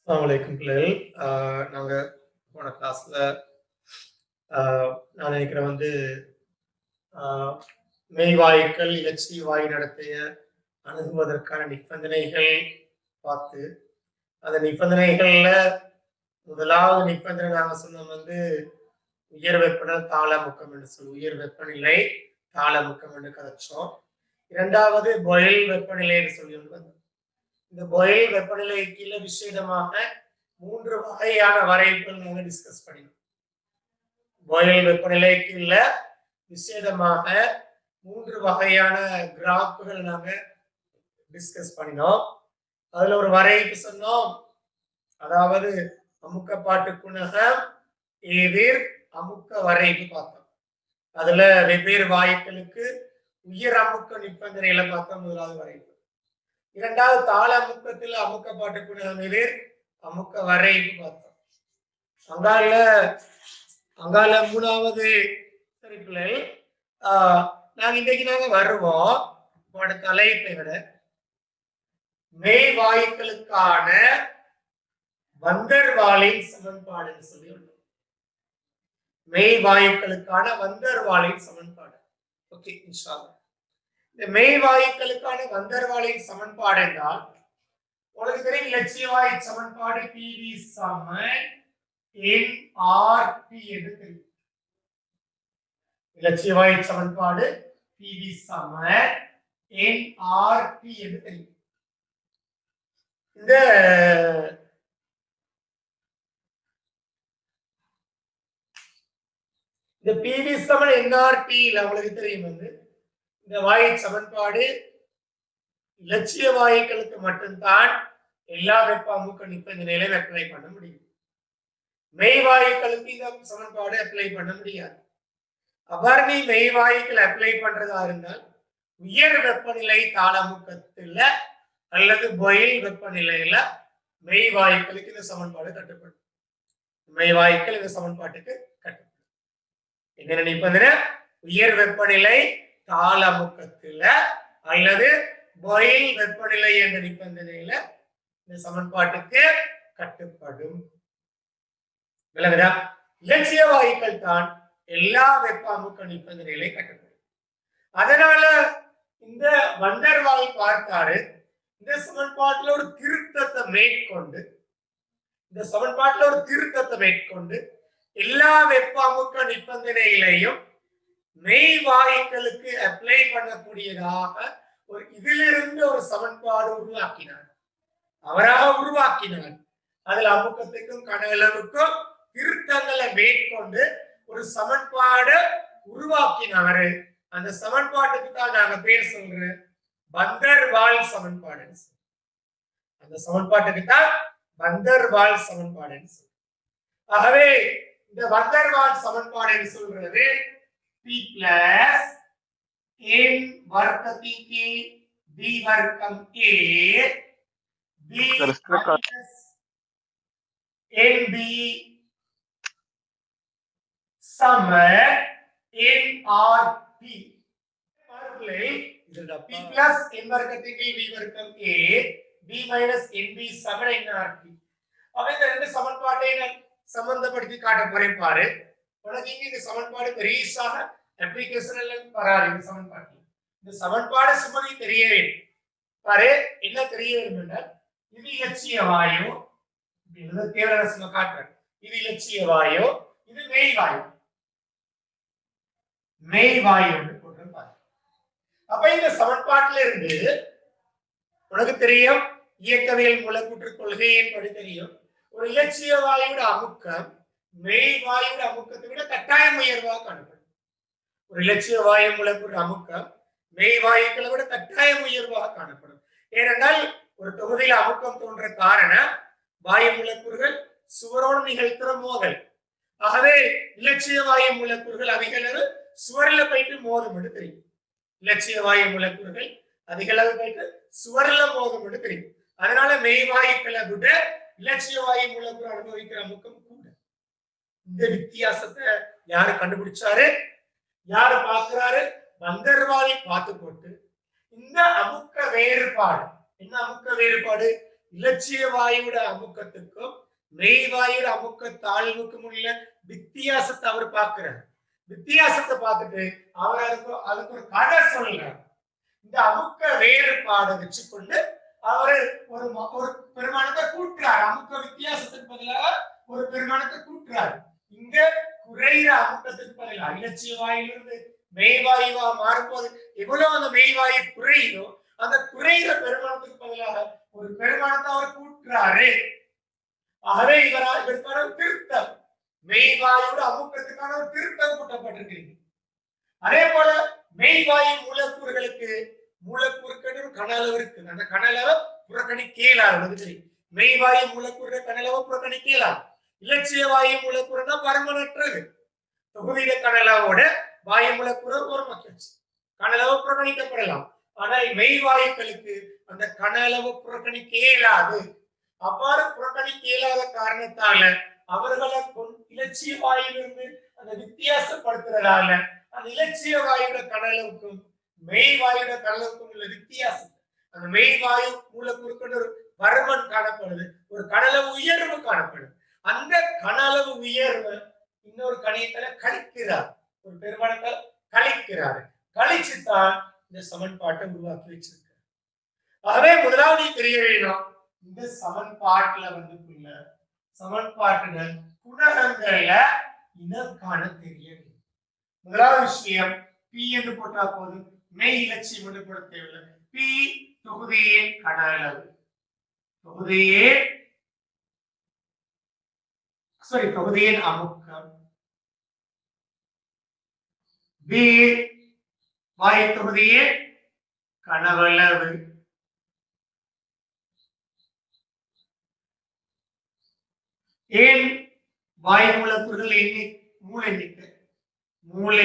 அஸ்ஸலாமு அலைக்கும் பிள்ளைகள். நாங்க போன கிளாஸ்ல நான் நினைக்கிறேன் மெய்வாயுக்கள் இலட்சிய வாயு நடத்தைய அணுகுவதற்கான நிபந்தனைகள் பார்த்து, அந்த நிபந்தனைகள்ல முதலாவது நிபந்தனை நாங்க சொன்னோம் உயர் வெப்பநிலை தாளமுக்கம் என்று சொல்லி உயர் வெப்பநிலை தாளமுக்கம் என்று கதைச்சோம். இரண்டாவது பொயில் வெப்பநிலை என்று சொல்லி இந்த பொயில் வெப்பநிலை கீழே விசேடமாக 3 வகையான வரைவுகள் நாங்கள் டிஸ்கஸ் பண்ணினோம். பொயில் வெப்பநிலை கீழே விசேடமாக 3 வகையான கிராஃப்கள் நாங்க டிஸ்கஸ் பண்ணினோம். அதுல ஒரு வரைவு சொன்னோம், அதாவது அமுக்கப்பாட்டு குணகம் எதிர் அமுக்க வரைவு பார்த்தோம். அதுல வெவ்வேறு வாயுக்களுக்கு உயர் அமுக்க நிபந்தனைகளை பார்த்தோம். முதலாவது வரைவு. இரண்டாவது தாள அமுக்கத்தில் அமுக்கப்பாட்டு குணகம் எதிர் அமுக்க வரைவு பார்த்தோம். அங்கால மூணாவது சரி பிள்ளை, நாங்க இன்றைக்கு வருவோம் தலைப்பை விட மெய் வாயுக்களுக்கான வந்தர்வாலின் சமன்பாடு சொல்லி மெய் வாயுக்களுக்கான வந்தர்வாலின் சமன்பாடு. ஓகே, இன்ஷா அல்லாஹ். இந்த மெய் வாயுக்களுக்கான வந்தர்வாலின் சமன்பாடு என்றால் உங்களுக்கு தெரியும் இலட்சிய வாயு சமன்பாடு PV சமன் nRT என்று தெரியும். இலட்சிய வாயு சமன்பாடு PV சமன் nRT என்று தெரியும். இந்த PV சமன் nRT உங்களுக்கு தெரியும் இந்த வாயு சமன்பாடு இலட்சிய வாயுக்களுக்கு மட்டும்தான் எல்லா வெப்ப அமுக்க நிபந்தனைகளை அப்ளை பண்ண முடியும். மெய் வாயுக்களுக்கு இந்த சமன்பாடு அப்ளை பண்ண முடியாது. அவ்வாறு நீ மெய் வாயுக்கள் அப்ளை பண்றதா இருந்தால் உயர் வெப்பநிலை தாளமுக்கத்துல அல்லது பொயில் வெப்பநிலையில மெய் வாயுக்களுக்கு இந்த சமன்பாடு கட்டுப்படும். மெய் வாயுக்கள் இந்த சமன்பாட்டுக்கு கட்டுப்படும். என்ன நிபந்தனை? உயர் வெப்பநிலை தாளமுக்கத்துல அல்லது பொயில் வெப்பநிலை என்ற நிபந்தனையில இந்த சமன்பாட்டுக்கு கட்டுப்படும். விளங்குதா? இலட்சிய வாயுக்கள் தான் எல்லா வெப்ப அமுக்க நிபந்தனைகளை கட்டுப்படும். அதனால இந்த வந்தர்வால் பார்த்தாரு இந்த சமன்பாட்டில் ஒரு திருத்தத்தை மேற்கொண்டு எல்லா வெப்ப அமுக்க நிபந்தனைகளையும் மெய் வாயுக்களுக்கு அப்ளை பண்ணக்கூடியதாக இதிலிருந்து ஒரு சமன்பாடு அவராக உருவாக்கினார். அதுல அமுக்கத்துக்கும் கனஅளவுக்கும் திருத்தங்களை மேற்கொண்டு ஒரு சமன்பாடு உருவாக்கினாரு. அந்த சமன்பாட்டுக்கு தான் நாங்க பேர் சொல்றோம் வந்தர்வால் சமன்பாடு. அந்த சமன்பாட்டுக்கு தான் வந்தர்வால் சமன்பாடு. ஆகவே இந்த வந்தர்வால் சமன்பாடு சொல்றது P plus n வர்க்கத்திற்கு b வர்க்கம் a b minus nb Saman nRT. P plus n வர்க்கத்திற்கு b வர்க்கம் a b minus nb Saman nRT. அப்ப இந்த ரெண்டு சமன்பாட்டை நான் சம்பந்தப்படுத்தி காட்ட போறேன் பாரு. உனக்கு இங்க இந்த சமன்பாடு பெரியசாக அப்ளிகேஷன் எல்லாம் வராது. இந்த சமன்பாடு சுமதி தெரிய வேண்டும் பாரு. என்ன தெரிய வேண்டும் என்றால் இது இலட்சிய வாயு, தேவரசன காட்டுறேன். இது இலட்சிய வாயு, இது மெய் வாயு. போட்டிருப்பாரு. அப்ப இந்த சமன்பாட்டில இருந்து உனக்கு தெரியும் இயக்கவியல் மூலக்கூற்று கொள்கையின்படி தெரியும் ஒரு இலட்சிய வாயுவோட அமுக்கம் மெய் வாயுவோட அமுக்கத்தை விட கட்டாயம் உயர்வாக காணப்படும். ஒரு இலட்சிய வாயு மூலக்கூறு அமுக்கம் மெய் வாயுக்களை விட கட்டாயம் உயர்வாக காணப்படும். ஏனென்றால் ஒரு தொகுதியில் அமுக்கம் தோன்ற காரணம் வாயு மூலக்கூறுகள் சுவரோடு நிகழ்த்துற மோதல். ஆகவே இலட்சிய வாயு மூலக்கூறுகள் அதிக அளவு சுவரில் போயிட்டு மோதும் என்று தெரியும். இலட்சிய வாயு மூலக்கூறுகள் அதிக அளவு போயிட்டு சுவரில் மோதும் என்று தெரியும். அதனால மெய் வாயுக்களை விட இலட்சிய வாயு மூலக்கூறு அனுபவிக்கிற அமுக்கம் கூட. இந்த வித்தியாசத்தை யாரு கண்டுபிடிச்சாரு, யாரு பார்க்கிறாரு? வந்தர்வாலை பார்த்து போட்டு இந்த அமுக்க வேறுபாடு, என்ன அமுக்க வேறுபாடு? இலட்சிய வாயுட அமுக்கத்துக்கும் மெய்வாயுட அமுக்க தாழ்வுக்கும் உள்ள வித்தியாசத்தை அவர் பார்க்கிறார். வித்தியாசத்தை பார்த்துட்டு அவர் அதுக்கு ஒரு கதை சொல்றார். இந்த அமுக்க வேறுபாடை வச்சுக்கொண்டு அவரு ஒரு பெருமானத்தை கூட்டுறார். அமுக்க வித்தியாசத்துக்கு பதிலாக ஒரு பெருமானத்தை கூட்டுறார். இங்க குறைகிற அமுக்கத்துக்கு பதிலாக இலட்சிய வாயிலிருந்து மெய்வாயுவா மாறும்போது எவ்வளவு அந்த மெய்வாயு குறையுதோ அந்த குறைகிற பெருமானத்துக்கு பதிலாக ஒரு பெருமானத்தை அவர் கூட்டுறாரு. ஆகவே இவருக்கான திருத்தம், மெய்வாயோட அமுக்கத்துக்கான ஒரு திருத்தம் கூட்டப்பட்டிருக்கிறீங்க. அதே போல மெய்வாயு மூலக்கூறுகளுக்கு மூலக்கூறுக்கு கன அளவு இருக்கு. அந்த கன அளவை புறக்கணிக்கலாது. மெய்வாயு மூலக்கூறு கன அளவை புறக்கணிக்கலாம். இலட்சிய வாயு மூலக்கூறுனா பரமனற்றது. தொகுதியில கனலாவோட வாயு மூலக்கூறு ஒரு மக்கள் கனளவு புறக்கணிக்கப்படலாம். ஆனால் மெய்வாயுக்களுக்கு அந்த கனளவு புறக்கணிக்க இயலாது. அவ்வாறு புறக்கணிக்க இயலாத காரணத்தால அவர்களை இலட்சிய வாயுவிலிருந்து அந்த வித்தியாசப்படுத்துறதால அந்த இலட்சிய வாயுட கனளவுக்கும் மெய்வாயுட கனளவுக்கும் உள்ள வித்தியாசம், அந்த மெய்வாயு மூலக்கூறுக்கு ஒரு பருமன் காணப்படுது, ஒரு கனளவு உயர்வு காணப்படுது. அந்த கனளவு உயர்வு இன்னொரு கணியத்துல கழிக்கிறார், ஒரு பெருமானத்தை கழிக்கிறார். கழிச்சுத்தான் இந்த சமன்பாட்டை உருவாக்கி வச்சிருக்க. ஆகவே முதலாவது தெரிய வேணும், இந்த சமன்பாட்டுல சமன்பாட்டுல குணகங்கள்ல இனம் காண தெரிய வேண்டும். முதலாவது விஷயம் பி என்று போட்டா போதும், மெய் இலட்சியம் என்று போட தேவையில்லை. பி தொகுதியின் கன அளவு, தொகுதியின் அமுக்கம். பி வாயு தொகுதியின் கனவளவு. ஏன் வாயு மூலக்கூறுகள் மூல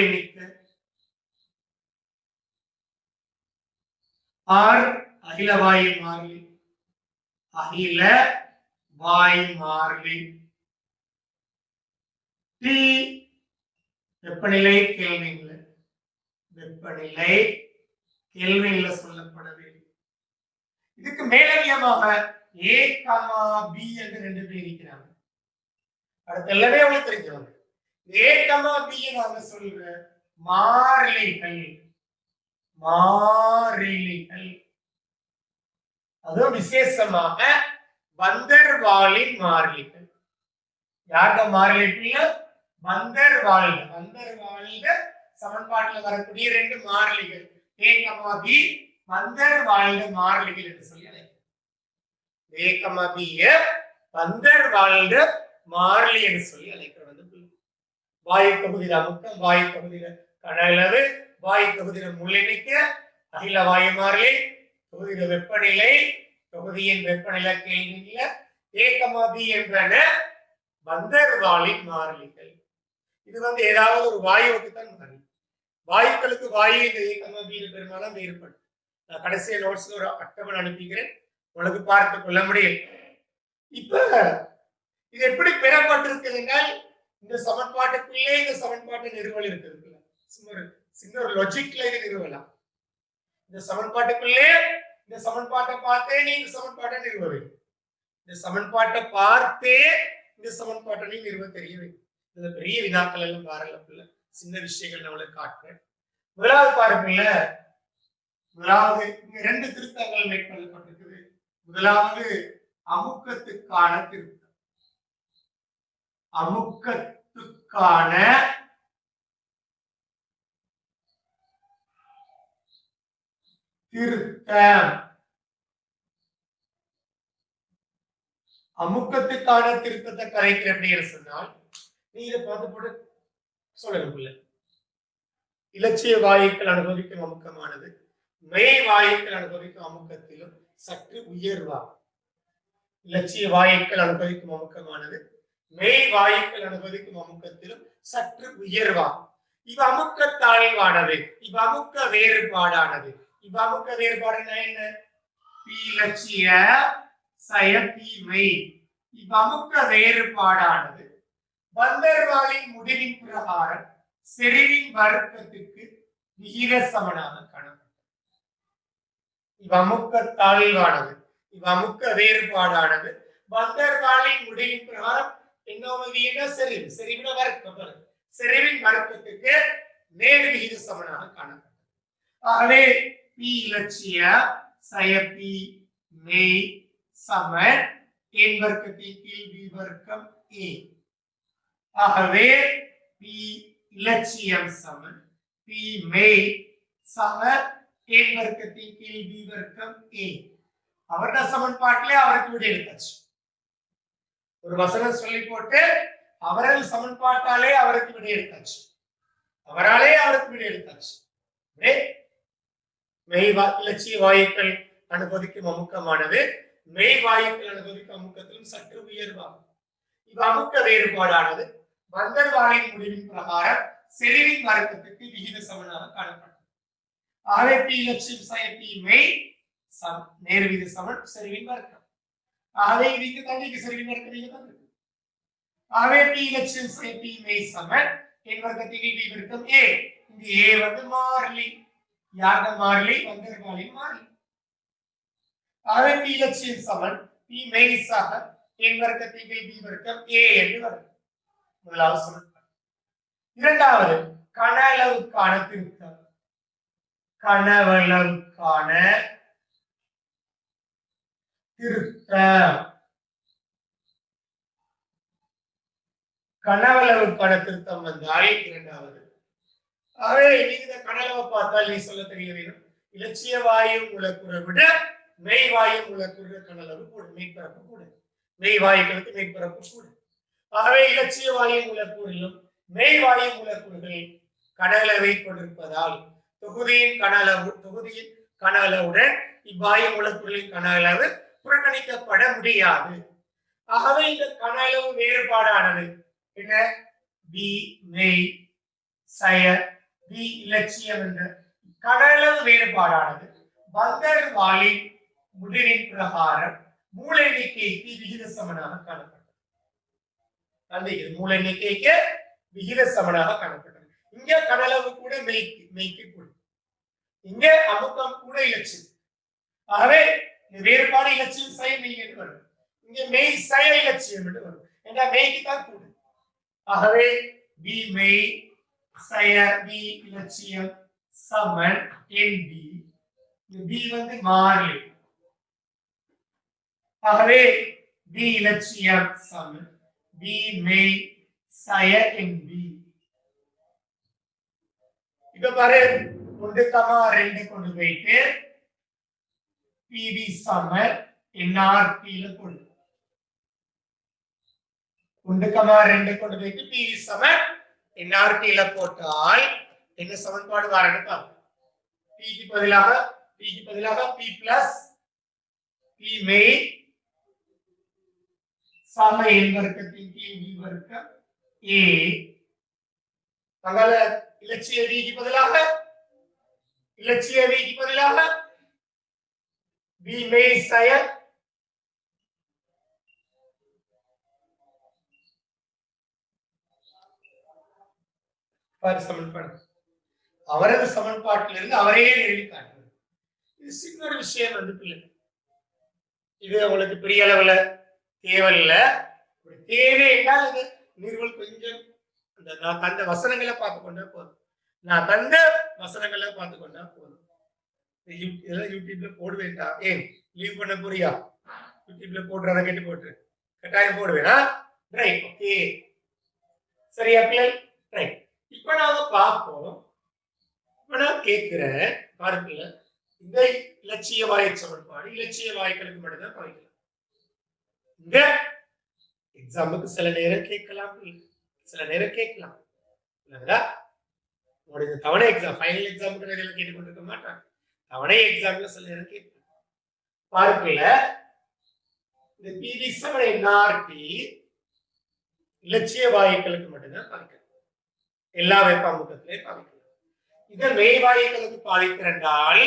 எண்ணிக்கை. ஆர் அகில வாயு மாறிலி, அகில வாயு மாறிலி. டி வெப்பநிலை கெல்வின்ல, வெப்பநிலை கெல்வின்ல சொல்லப்பட வேண்டும். இதுக்கு மேலதிகமாக ஏ கமா பி என்று ரெண்டு பேர் இருக்கிறாங்க. அடுத்து எல்லாமே உங்களுக்கு தெரிஞ்சவங்க. ஏ கமா பி நாங்க சொல்ற மாறிலிகள், அதுவும் விசேஷமாக வந்தர்வாலின் மாறிலிகள். யாருடைய மாறிலிகள்? வந்தர்வாலிக சமன்பாட்டில் வரக்கூடிய ரெண்டு மாறிலிகள் ஏ கமா பி வந்தர்வாலிக மாறிலிகள் என்று சொல்லி அழைக்கிறோம். ஏ கமா பி வந்தர்வாலிக மாறிலி என்று சொல்லி அழைக்கிறோம். வாயு தொகுதியில் அமுக்கம், வாயு தொகுதியில கனளவு, வாயு தொகுதியில முள்ளெண்ணிக்கை, அகில வாயு மாறிலி, தொகுதியில வெப்பநிலை, தொகுதியின் வெப்பநிலை கேள்வியில ஏ கமா பி என்பன வந்தர்வாலின் மாறிலிகள். இது ஏதாவது ஒரு வாயுவுக்கு தான் மாறி. வாயுக்களுக்கு வாயு இந்த ஏ கமா பி பெரும்பாலும் வேறுபடும். நான் கடைசிய நோட்ஸ்ல ஒரு அட்டவணை அனுப்பிக்கிறேன், உங்களுக்கு பார்த்துக் கொள்ள முடியும். இப்ப இது எப்படி பெறப்பட்டிருக்குது என்றால், இந்த சமன்பாட்டுக்குள்ளே இந்த சமன்பாட்டை நிறுவல் இருக்குது. சின்ன ஒரு லாஜிக்ல இது நிறுவலாம். இந்த சமன்பாட்டுக்குள்ளே இந்த சமன்பாட்டை பார்த்தே நீ இந்த சமன்பாட்டை நிறுவ வேண்டும். இந்த சமன்பாட்டை பார்த்தே இந்த சமன்பாட்டை நீ நிறுவ தெரிய வேண்டும். இந்த பெரிய வினாக்கள் எல்லாம் பாருங்க, சின்ன விஷயங்கள் நம்மளுக்கு காட்டுறேன். முதலாவது பாருங்கல்ல, முதலாவது இரண்டு திருத்தங்கள் மேற்கொள்ளப்பட்டிருக்குது. முதலாவது அமுக்கத்துக்கான திருத்தம். அமுக்கத்துக்கான திருத்தம். அமுக்கத்துக்கான திருத்தத்தை கரைக்கிற அப்படின்னு சொன்னால் நீ இதை பார்த்து போட்டு சொல்லணும்ல. இலட்சிய வாயுக்கள் அனுபவிக்கும் அமுக்கமானது மெய் வாயுக்கள் அனுபவிக்கும் அமுக்கத்திலும் சற்று உயர்வா. இலட்சிய வாயுக்கள் அனுபவிக்கும் அமுக்கமானது மெய் வாயுக்கள் அனுபவிக்கும் அமுக்கத்திலும் சற்று உயர்வா. இவ் அமுக்க தாழ்வானது, இவ் அமுக்க வேறுபாடானது. இவ் அமுக்க வேறுபாடு என்ன? பி இலட்சிய சய பி மெய். இவ் அமுக்க வேறுபாடானது வந்தர்வாலின் முடிவின் பிரகாரம் செறிவின் வர்க்கத்துக்கு விகித சமனாக காணப்பட்டது. இவ் அமுக்க தாழ்வானது, அமுக்க வேறுபாடானது வந்தர்வாலின் முடிவின் பிரகாரம் என்ன செறிவு செறிவின வர்க்கம் செறிவின் வர்க்கத்துக்கு நேர் விகித சமனாக காணப்பட்டது. ஆகவே பி இலட்சிய சய பி மெய் சமன் என் வர்க்கத்தின் கீழ் பி வர்க்கம் ஏ. ஆகவே பி இலட்சியம் சமன் பி மெய் சமன் என் வர்க்கத்தின் கீழ் பி வர்க்கம் ஏ. அவருடைய சமன்பாட்டிலே அவருக்கு விட எடுத்தாச்சு. ஒரு வசனம் சொல்லி போட்டு அவரது சமன்பாட்டாலே அவருக்கு விட எடுத்தாச்சு. அவராலே அவருக்கு விட எடுத்தாச்சு. மெய் இலட்சிய வாயுக்கள் அனுபவிக்கும் அமுக்கமானது மெய் வாயுக்கள் அனுபவிக்கும் அமுக்கத்திலும் சற்று உயர்வாகும். அமுக்க வேறுபாடானது வந்தர்வாலின் முடிவின் பிரகாரம் செறிவின் வர்க்கத்துக்கு விகித சமனாக காணப்பட்டது. ஆகவே பி இலட்சியம் சய பி மெய் நேர் விகித சமன் செறிவின் வர்க்கம். ஆகவே இதுக்கு தங்கிக்கு செறிவின் வர்க்கம் இங்க தான் இருக்கு. ஆகவே பி இலட்சியம் சய பி மெய் சமன் என் வர்க்கத்தின் பி வர்க்கம் ஏ. இங்க ஏ வந்து மாறிலி. யாருட மாறிலி? வந்தர்வாலின் மாறிலி. ஆகவே பி இலட்சியம் சமன் பி மெய் சக என் வர்க்கத்தின் பி வர்க்கம் ஏ என்று வரும். முதலாவது சமன்பாடு. இரண்டாவது கனளவுக்கான திருத்தம். கனவளவுக்கான திருத்தம். கனவளவுக்கான திருத்தம் வந்தால் இரண்டாவது. ஆகவே இந்த கனளவை பார்த்தால் நீ சொல்ல தெரிய வேண்டும். இலட்சிய வாயு மூலக்கூறை விட மெய் வாயு மூலக்கூறு கனளவு கூட, மெய்ப்பரப்பு கூட. மெய் வாயுக்களுக்கு மெய்ப்பரப்பு கூட. ஆகவே இலட்சிய வாயு மூலக்கூறிலும் மெய் வாயு மூலக்கூறுகளில் கனளவை கொண்டிருப்பதால் தொகுதியின் கனளவுடன் இவ்வாயு மூலக்கூறுகளின் கனளவு புறக்கணிக்கப்பட முடியாது. ஆகவே இந்த கனளவு வேறுபாடானது என்ன? பி மெய் சய பி இலட்சியம் என்ற கனளவு வேறுபாடானது வந்தர்வாலின் முடிவின் பிரகாரம் மூல எண்ணிக்கைக்கு விகித சமனாக காணப்பட்டது. மூல எண்ணிக்கைக்கு விகித சமனாக காணப்பட்டது. இங்க கனளவு கூட மெய்க்கு கூட, இங்க அமுக்கம் கூட இலட்சியம். ஆகவே வேறுபாடு இலட்சியம் சய மெய் என்று வரும். இங்க மெய் சய இலட்சியம் என்று வரும். ஏன்னா மெய்க்கு தான் கூட. ஆகவே பி மெய் சய பி இலட்சியம் சமன் என் பி. பி வந்து மாறிலி. ஆகவே பி இலட்சியம் சமன் பி மெய் சய என் பி. இப்ப பாரு 1,2 கொண்டு போயிட்டு பிவி சமன் என்ஆர்பி ல கொண்டு 1,2 கொண்டு போயிட்டு பிவி சமன் என்ஆர்பி ல போட்டால் என்ன சமன்பாடு வரணும் பாருங்க. பிக்கு பதிலாக பி பிளஸ் பி மெய் சம என் வர்க்கத்தின் கீழ் பி வர்க்கம் ஏ. அங்கால இலட்சிய விக்கு பதிலாக பி மெய் சய சமன்பாடு. அவரது சமன்பாட்டிலிருந்து அவரையே நிறுவி காட்டுவது. இது சின்ன ஒரு விஷயம் வந்து பிள்ளை. இது உங்களுக்கு பெரிய அளவுல தேவையில்லை. தேவை என்றால் இது நிறுவல் கொஞ்சம் நான் தந்த வசனங்களை பார்த்து கொண்டா போதும். யூடியூப்ல போடுவேன்டா. ஏன் லீவ் பண்ண போறியா? யூடியூப்ல போடுறத கேட்டு போட்டு கட்டாயம் போடுவேனா? ரைட், ஓகே, சரியா பிள்ளை? ரைட். இப்ப நாம பார்ப்போம். இப்ப நான் கேட்கிறேன் பாருங்க, இந்த இலட்சிய வாயு சமன்பாடு இலட்சிய வாயுக்களுக்கு மட்டும்தான் பாய்க்கலாம். இந்த எக்ஸாமுக்கு சில நேரம் கேட்கலாம், சில நேரம் கேட்கலாம். தவணை எக்ஸாம், ஃபைனல் எக்ஸாமுக்கு நிறைய கேட்டுக் கொண்டிருக்க மாட்டாங்க. தவணை எக்ஸாம்ல சில நேரம் கேட்கலாம். பார்க்கல இந்த பிவி சமன் என்ஆர்டி இலட்சிய வாயுக்களுக்கு மட்டும்தான் பாதிக்கலாம். எல்லா வெப்பாமுகத்திலையும் பாதிக்கலாம். இதை மெய் வாயுக்களுக்கு பாதிக்கிறதால்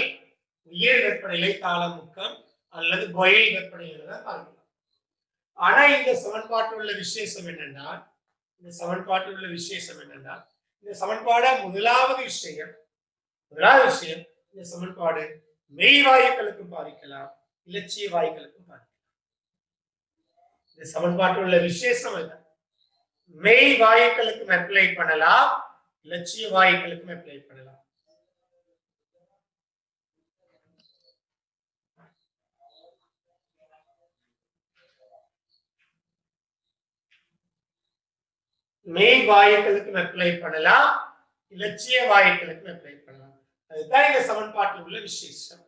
உயர் வெப்பநிலை தாளமுக்கம் அல்லது பாயில் வெப்பநிலை தான் பாதிக்கலாம். ஆனா இந்த சமன்பாட்டில் உள்ள விசேஷம் என்னன்னா, இந்த சமன்பாடு முதலாவது விஷயம் இந்த சமன்பாடு மெய் வாயுக்களுக்கு பாதிக்கலாம், இலட்சிய வாயுக்களுக்கும் பாதிக்கலாம். இந்த சமன்பாட்டில் உள்ள விசேஷம் இல்லை. மெய் வாயுக்களுக்கும் அப்ளை பண்ணலாம், இலட்சிய வாயுக்களுக்கும் அப்ளை பண்ணலாம். மெய் வாயுக்களுக்கும் அப்ளை பண்ணலாம், இலட்சிய வாயுக்களுக்கும் அப்ளை பண்ணலாம். அதுதான் இந்த சமன்பாட்டில் உள்ள விசேஷம்.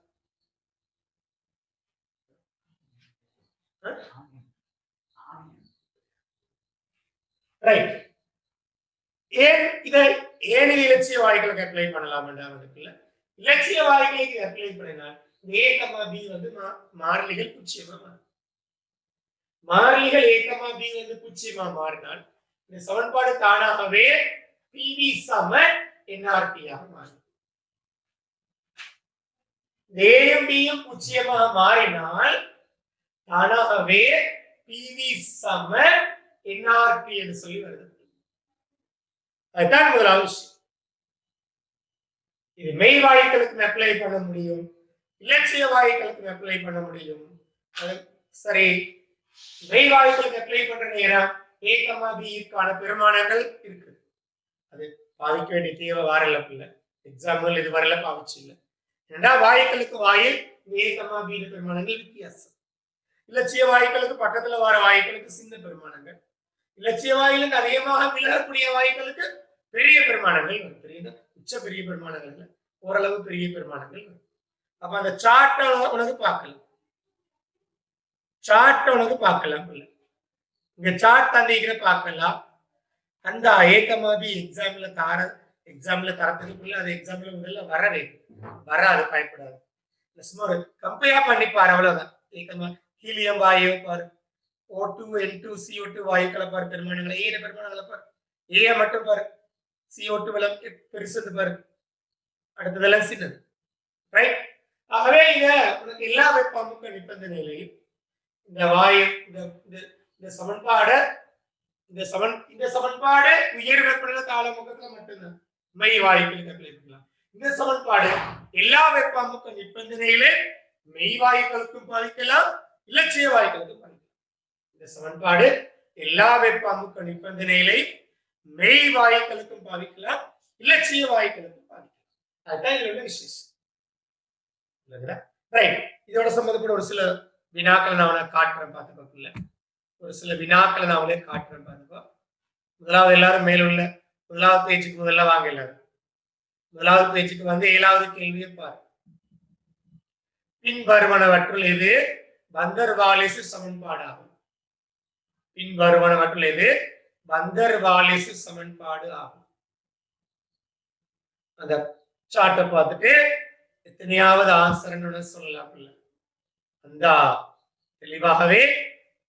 ரைட். ஏன் இலட்சிய வாயுக்களுக்கு அப்ளை பண்ணலாம்? இலட்சிய வாயுக்களுக்கு அப்ளை பண்ணினால் ஏ கமா பி வந்து மாறிலிகள் பூஜ்ஜியமா மாறும். மாறிலிகள் ஏ கமா பி வந்து பூஜ்ஜியமா மாறினால் இந்த சமன்பாடு தானாகவே PV சமன் NRP ஆக மாறும். ஏயும் பியும் பூஜ்ஜியமாக மாறினால் தானாகவே PV சமன் NRP என்று சொல்லி வருது. அதுதான் முதலாவது விஷயம். இது மெய் வாயுக்களுக்கு அப்ளை பண்ண முடியும், இலட்சிய வாயுக்களுக்கு அப்ளை பண்ண முடியும். சரி, மெய் வாயுக்களுக்கு அப்ளை பண்ற நேரம் ஏ கமா பிக்கான பெருமானங்கள் இருக்கு. அது பாதிக்க வேண்டிய தேவை வரல. எக்ஸாம்பிள் இது வரல, பாவிச்சு இல்லை. இரண்டாம் வாயுக்களுக்கு வாயில் ஏ கமா பி பெருமானங்கள் வித்தியாசம். இலட்சிய வாயுக்களுக்கு பக்கத்துல வர வாயுக்களுக்கு சின்ன பெருமானங்கள், இலட்சிய வாயிலுக்கு அதிகமாக விலகக்கூடிய வாயுக்களுக்கு பெரிய பெருமானங்கள் வரும். உச்ச பெரிய பெருமானங்கள், ஓரளவு பெரிய பெருமானங்கள் வரும். அப்ப அந்த சார்ட்டை உனக்கு பார்க்கலாம், சார்ட்டை உனக்கு பார்க்கலாம். இங்க சார்ட் தந்திக்கிற பார்க்கலாம். அந்த ஏகமாபி எக்ஸாம்ல தரத்துக்குள்ள அது எக்ஸாம்ல முதல்ல வரவே வராது, பயப்படாது. சும்மா ஒரு கம்பேர் பண்ணிப்பாரு, அவ்வளவுதான். ஏகமா ஹீலியம் வாயு பாரு, O2 N2 CO2 வாயுக்களை பாரு, பெருமானங்களை ஏ பெருமானங்களை பாரு, ஏ மட்டும் பாரு, CO2 விலம் பெருசு பாரு, அடுத்ததெல்லாம் சின்னது. ரைட். ஆகவே இத உனக்கு எல்லா வெப்பமுக்க நிபந்தனையிலையும் இந்த வாயு இந்த சமன்பாடு உயர் வெப்பநிலை காலமுகத்துல மட்டும்தான் மெய் வாயுக்களுக்கு அப்ளை பண்ணலாம். இந்த சமன்பாடு எல்லா வெப்பமுக்க நிபந்தனையிலே மெய் வாயுக்களுக்கும் பாதிக்கலாம், இலட்சிய வாயுக்களுக்கும் பாதிக்கலாம். இந்த சமன்பாடு எல்லா வெப்பமுக்க நிபந்தனையிலே மெய் வாயுக்களுக்கும் பாதிக்கலாம், இலட்சிய வாயுக்களுக்கும் பாதிக்கலாம். அதுதான் இதோட விசேஷம். ரைட். இதோட சம்பந்தப்பட்ட ஒரு சில வினாக்களை நான் காட்டுறேன், பார்த்துக்கோக்குள்ள ஒரு சில வினாக்களை நான் அவங்களே காட்டுறேன், பார்த்துக்கோ. முதலாவது எல்லாரும் மேலுள்ள முதலாவது பேச்சுக்கு முதல்ல வாங்க. எல்லாரும் முதலாவது பேச்சுக்கு வந்து 7வது கேள்வியை பாரு. பின்வருவனவற்றுள் எது பந்தர் வாலிசு சமன்பாடு ஆகும்? பின்வருவனவற்றுள் எது பந்தர் வாலிசு சமன்பாடு ஆகும்? அந்த சார்ட்டை பார்த்துட்டு எத்தனையாவது ஆன்சர்ன்னு சொல்லலாம். அந்த தெளிவாகவே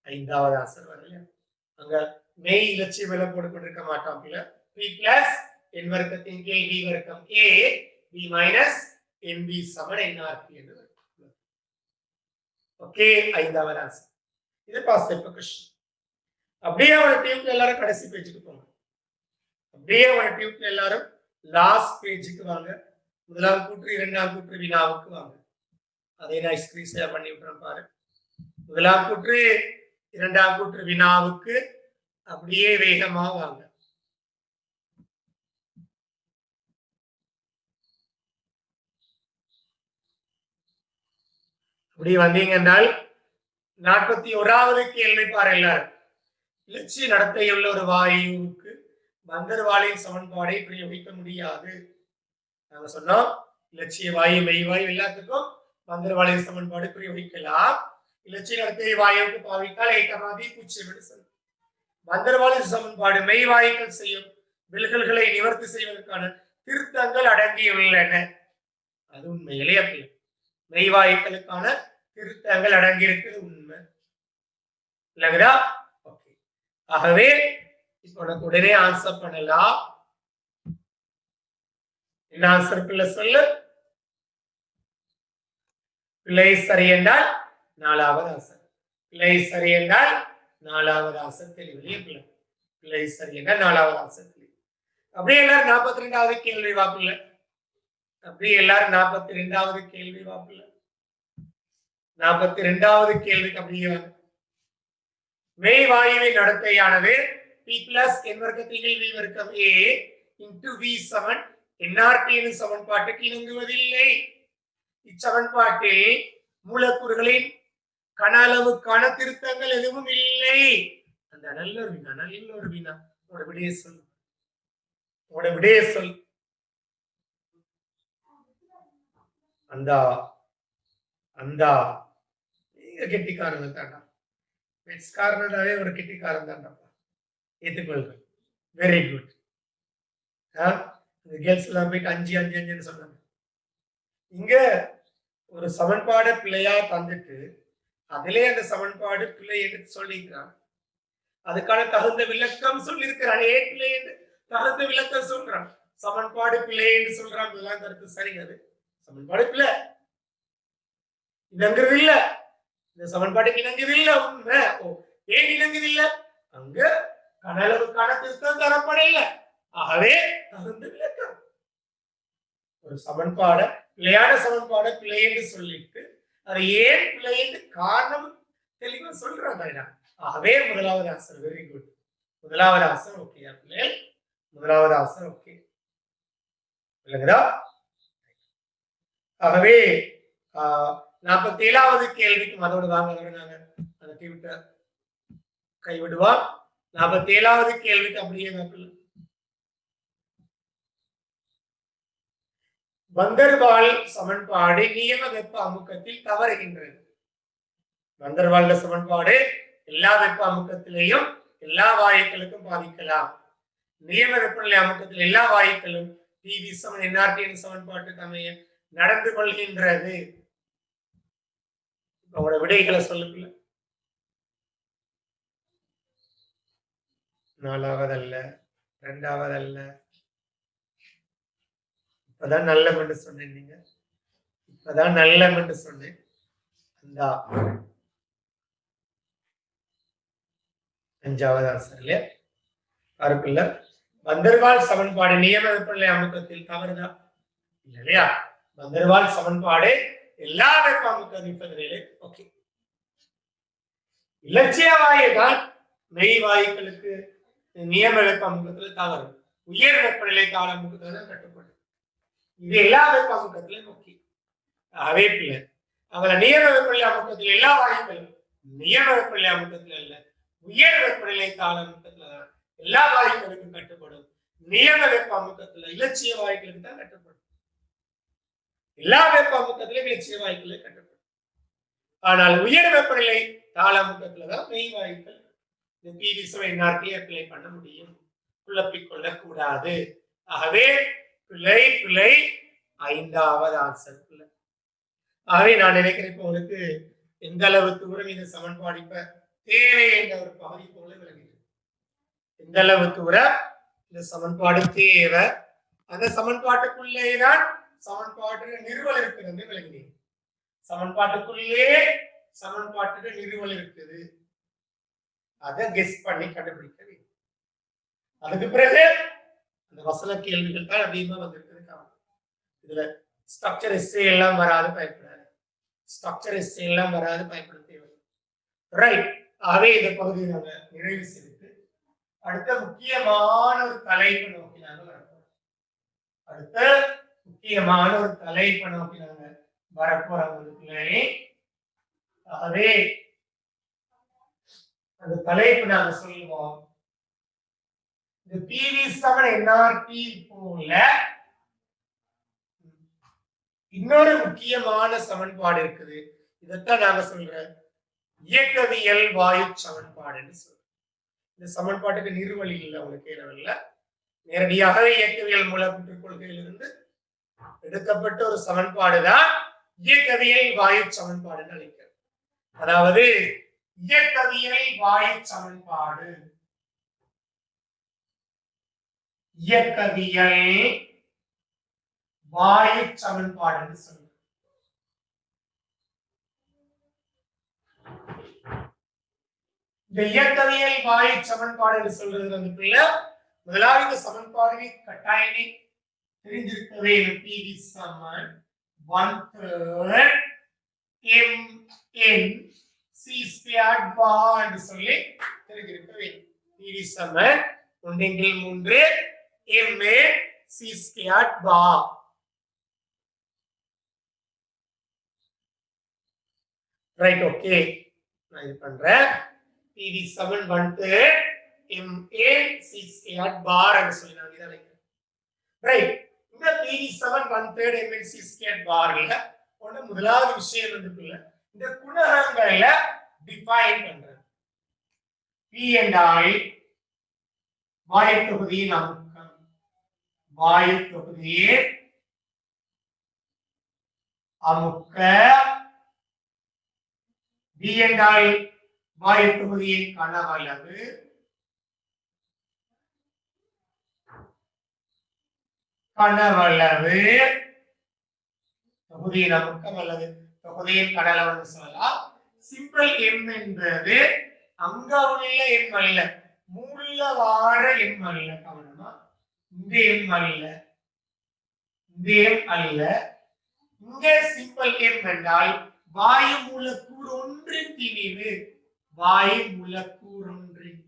5வது ஆன்சர் வரல. அங்க மெய் இலட்சிய விலை போட்டுக்கொண்டிருக்க மாட்டோம். P பிளஸ் n வர்க்கத்தின் கீழ் b வர்க்கம் a b மைனஸ் nb சமன் nRP என்று. ஓகே, 5வது ஆன்சர். இது பாஸ் டைப் क्वेश्चन. அப்படியே அவன டியூப்ல எல்லாரும் கடைசி பேஜுக்கு போங்க. அப்படியே அவன டியூப்ல எல்லாரும் லாஸ்ட் பேஜுக்கு வாங்க. முதலாம் கூற்று இரண்டாம் கூற்று வினாவுக்கு வாங்க. அதை நான் ஸ்கிரீன் ஷேர் பண்ணி விட்டுறேன் பாரு. முதலாம் கூற்று இரண்டாம் கூற்று வினாவுக்கு அப்படியே வேகமா வாங்க. அப்படி வந்தீங்க என்றால் 41வது கேள்வி பாரு. எல்லாரும் இலட்சிய நடத்தையுள்ள ஒரு வாயுவுக்கு பந்தர் வாலின் சமன்பாடை பிரயோகிக்க முடியாது. நாங்க சொன்னோம் இலட்சிய வாயு மெய் வாயு எல்லாத்துக்கும் பந்தர் வாலின் சமன்பாடு பிரயோகிக்கலாம். இலட்சிய நடத்தை வாயுவுக்கு பாவித்தால் ஏகமாதி பூச்சியம். பந்தர் வாலின் சமன்பாடு மெய் வாயுக்கள் செய்யும் விலகல்களை நிவர்த்தி செய்வதற்கான திருத்தங்கள் அடங்கியுள்ளன. அது உண்மையிலே அப்படி மெய் வாயுக்களுக்கான திருத்தங்கள் அடங்கியிருக்கிறது உண்மை இல்லைங்களா? ஓகே. ஆகவே இப்ப உனக்கு உடனே ஆன்சர் பண்ணலாம். என்ன ஆன்சர் பிள்ளை சொல்லு? பிள்ளை சரி என்றால் 4வது ஆன்சர். பிள்ளை சரி என்றால் 4வது ஆன்சர் தெளிவில்லையே பிள்ளை. பிள்ளை சரி என்றால் 4வது ஆன்சர் தெளிவு. அப்படியே எல்லாரும் 42வது கேள்வி வாப்பில்லை. அப்படியே எல்லாரும் 42வது கேள்வி வாப்பில்லை. 42வது கேள்விக்கு அப்படியே மெய்வாயுவின் நடத்தையானது P plus n வர்க்கத்தில் V வர்க்கம் A into V7 NRT எனும் சமன்பாட்டுக்கு இணங்குவதில்லை. இச்சமன்பாட்டில் மூலக்கூறுகளின் கன அளவுக்கான திருத்தங்கள் எதுவும் இல்லை. அந்த நல்ல ஒரு வினா உங்களோட விடையை சொல். அந்த நீங்க கெட்டிக்காரங்க தாண்டா, பெட்ஸ்காரனாவே ஒரு கெட்டிக்காரன் தாண்டாப்பா, ஏத்துக்கொள்கிறேன். Very good. கேர்ள்ஸ் எல்லாம் போயிட்டு 5 சொன்னாங்க. இங்க ஒரு சமன்பாடு பிள்ளையா தந்துட்டு அதிலே அந்த சமன்பாடு பிள்ளை என்று சொல்லிக்கிறான். அதுக்கான தகுந்த விளக்கம் சொல்லியிருக்கிறான். ஏன் பிள்ளை என்று தகுந்த விளக்கம் சொல்றான். சமன்பாடு பிள்ளை என்று சொல்றான். இதெல்லாம் கருத்து சரி. அது சமன்பாடு பிள்ளை இணங்குறது இல்ல, இந்த சமன்பாட்டுக்கு இணங்குது இல்ல. உண்மை. ஏன் இணங்குது இல்ல? அங்க கனளவுக்கான திருத்தம் தரப்படல. ஆகவே தகுந்த விளக்கம். ஒரு சமன்பாடு பிள்ளையான சமன்பாடு பிள்ளை என்று சொல்லிட்டு அதை ஏன் பிள்ளை என்று காரணம் தெளிவா சொல்றாங்க. ஆகவே முதலாவது ஆன்சர் வெரி குட். முதலாவது ஆன்சர் ஓகே பிள்ளை. முதலாவது ஆன்சர் ஓகே. இல்லைங்களா? ஆகவே 47வது கேள்விக்கு அதோடு வாங்க நாங்க அதை கைவிடுவோம். 47வது கேள்விக்கு அப்படியே வந்தர்வால் சமன்பாடு நியம வெப்ப அமுக்கத்தில் தவறுகின்றது. வந்தர்வால் சமன்பாடு எல்லா வெப்ப அமுக்கத்திலையும் எல்லா வாயுக்களுக்கும் பாதிக்கலாம். நியம வெப்பநிலை அமுக்கத்தில் எல்லா வாயுக்களும் PV = NRT சமன்பாட்டுக்கு அமைய நடந்து கொள்கின்றது. உங்களோட விடைகளை சொல்லுங்க. 4வது அல்ல, 2வது அல்ல. இப்பதான் நல்ல என்று சொன்னேன். நீங்க இப்பதான் நல்ல என்று சொன்னேன். அந்த 5வது ஆன்சர் இல்லையா? யாருக்குள்ள வந்தர்வால் சமன்பாடு நியம வெப்பநிலை அமுக்கத்தில் தவறுதா இல்லையா? வந்தர்வால் சமன்பாடு எல்லா வெப்ப அமுக்க ஓகே. இலட்சிய வாயுதான் மெய் வாயுக்களுக்கு நியம வெப்ப அமுக்கத்தில் தவறு. உயர் வெப்பநிலை தாழ அமுக்கத்துல தான் கட்டுப்படும். இது எல்லா வெப்ப அமுக்கத்திலும் முக்கியம். அவே பிள்ளை அவங்கள நியம வெப்பநிலை அமுக்கத்தில் எல்லா வாயுக்களும் நியம வெப்பநிலை அமுக்கத்தில் அல்ல, உயர் வெப்பநிலை தாழ அமுக்கத்துல தான் எல்லா வாயுக்களுக்கும் கட்டுப்படும். நியம வெப்ப அமுக்கத்துல இலட்சிய வாயுக்களுக்கு தான் கட்டுப்படும். எல்லா வெப்ப அமுக்கத்திலும் இலட்சிய வாயுக்களுக்கு கட்டுப்படும். ஆனால் உயர் வெப்பநிலை தாழ அமுக்கத்துலதான் மெய் வாயுக்கள் இந்த PV = NRT அப்ளை பண்ண முடியும். குழப்பிக் கொள்ளக்கூடாது. ஆகவே பிள்ளை 5வது ஆன்சர் பிள்ளை. ஆகவே நான் நினைக்கிறேன் இப்ப உங்களுக்கு எந்த அளவு தூரம் இந்த சமன்பாடு இப்ப தேவை என்ற ஒரு பகுதி போல விளங்குது. எந்த அளவு தூரம் இந்த சமன்பாடு தேவை, அந்த சமன்பாட்டுக்குள்ளேதான் சமன்பாட்டு நிறுவல் இருக்கிறது விளங்குது. சமன்பாட்டுக்குள்ளே சமன்பாட்டு நிறுவல் இருக்குது. அதை கெஸ் பண்ணி கண்டுபிடிக்க வேண்டும். அதுக்கு பிறகு அந்த வசன கேள்விகள் தான் அதிகமா வந்திருக்கிறது. இதுல ஸ்ட்ரக்சர் எஸ்ஏ எல்லாம் வராது, பயப்படாது. ஸ்ட்ரக்சர் எஸ்ஏ எல்லாம் வராது, பயப்பட தேவை. ரைட். ஆகவே இந்த பகுதியை நாங்க நிறைவு செய்து அடுத்த முக்கியமான ஒரு தலைப்பை நோக்கி நாங்க வரப்போறோம். அடுத்த முக்கியமான ஒரு தலைப்பை நோக்கி நாங்க வரப்போறோம். ஆகவே அந்த தலைப்பு நாங்க சொல்லுவோம். இந்த PV = NRT போல இன்னொரு முக்கியமான சமன்பாடு இருக்குது. இதைத்தான் நாங்க சொல்றோம் இயக்கவியல் வாயு சமன்பாடுன்னு சொல்றோம். இந்த சமன்பாட்டுக்கு நிறுவல் இல்லை, உங்களுக்கு ஏறவில்லை. நேரடியாக இயக்கவியல் மூலக்கூற்று கொள்கையிலிருந்து எடுக்கப்பட்ட ஒரு சமன்பாடுதான் இயக்கவியல் வாயு சமன்பாடுன்னு அழைக்கிறது. அதாவது இயக்கவியல் வாயு சமன்பாடு, இயக்கவியல் வாயு சமன்பாடுன்னு சொல்லுங்க. இந்த இயக்கவியல் வாயு சமன்பாடு என்று சொல்றது வந்து பிள்ளை முதலாவது சமன்பாடு கட்டாயமே தெரிஞ்சிருக்கவே PV = 1/3 பா என்று சொல்லி தெரிஞ்சிருக்க வேண்டும். PD சமன் 1/3 MA C² பா. Right, okay. நான் இது பண்றேன். PD சமன் 1/3 MA C² பார் என்று சொல்லி நான் இதை அழைக்கிறேன். ரைட், இந்த PD சமன் 1/3 MA C² பார்ல ஒண்ணு முதலாவது விஷயம் வந்துக்குள்ள இந்த குணகங்கள்ல டிஃபைன் பண்றேன். P என்றால் வாயு தொகுதியின் அமுக்கம், வாயு தொகுதியின் அமுக்க. B என்றால் வாயு தொகுதியின் கனவளவு, தொகுதியின் அமுக்கம் அல்லது தொகுதியின் கனவளவு சொல்லலாம். சிம்பிள் எம் என்பது அங்க உள்ள எண் அல்ல, மூலவார எண் அல்ல. கவனமா, இந்த எண் அல்ல, இந்த எண் அல்ல. இங்கே சிம்பிள் எம் என்றால் வாயு மூலக்கூறு ஒன்றின் திணிவு, வாயு மூலக்கூறு ஒன்றின்,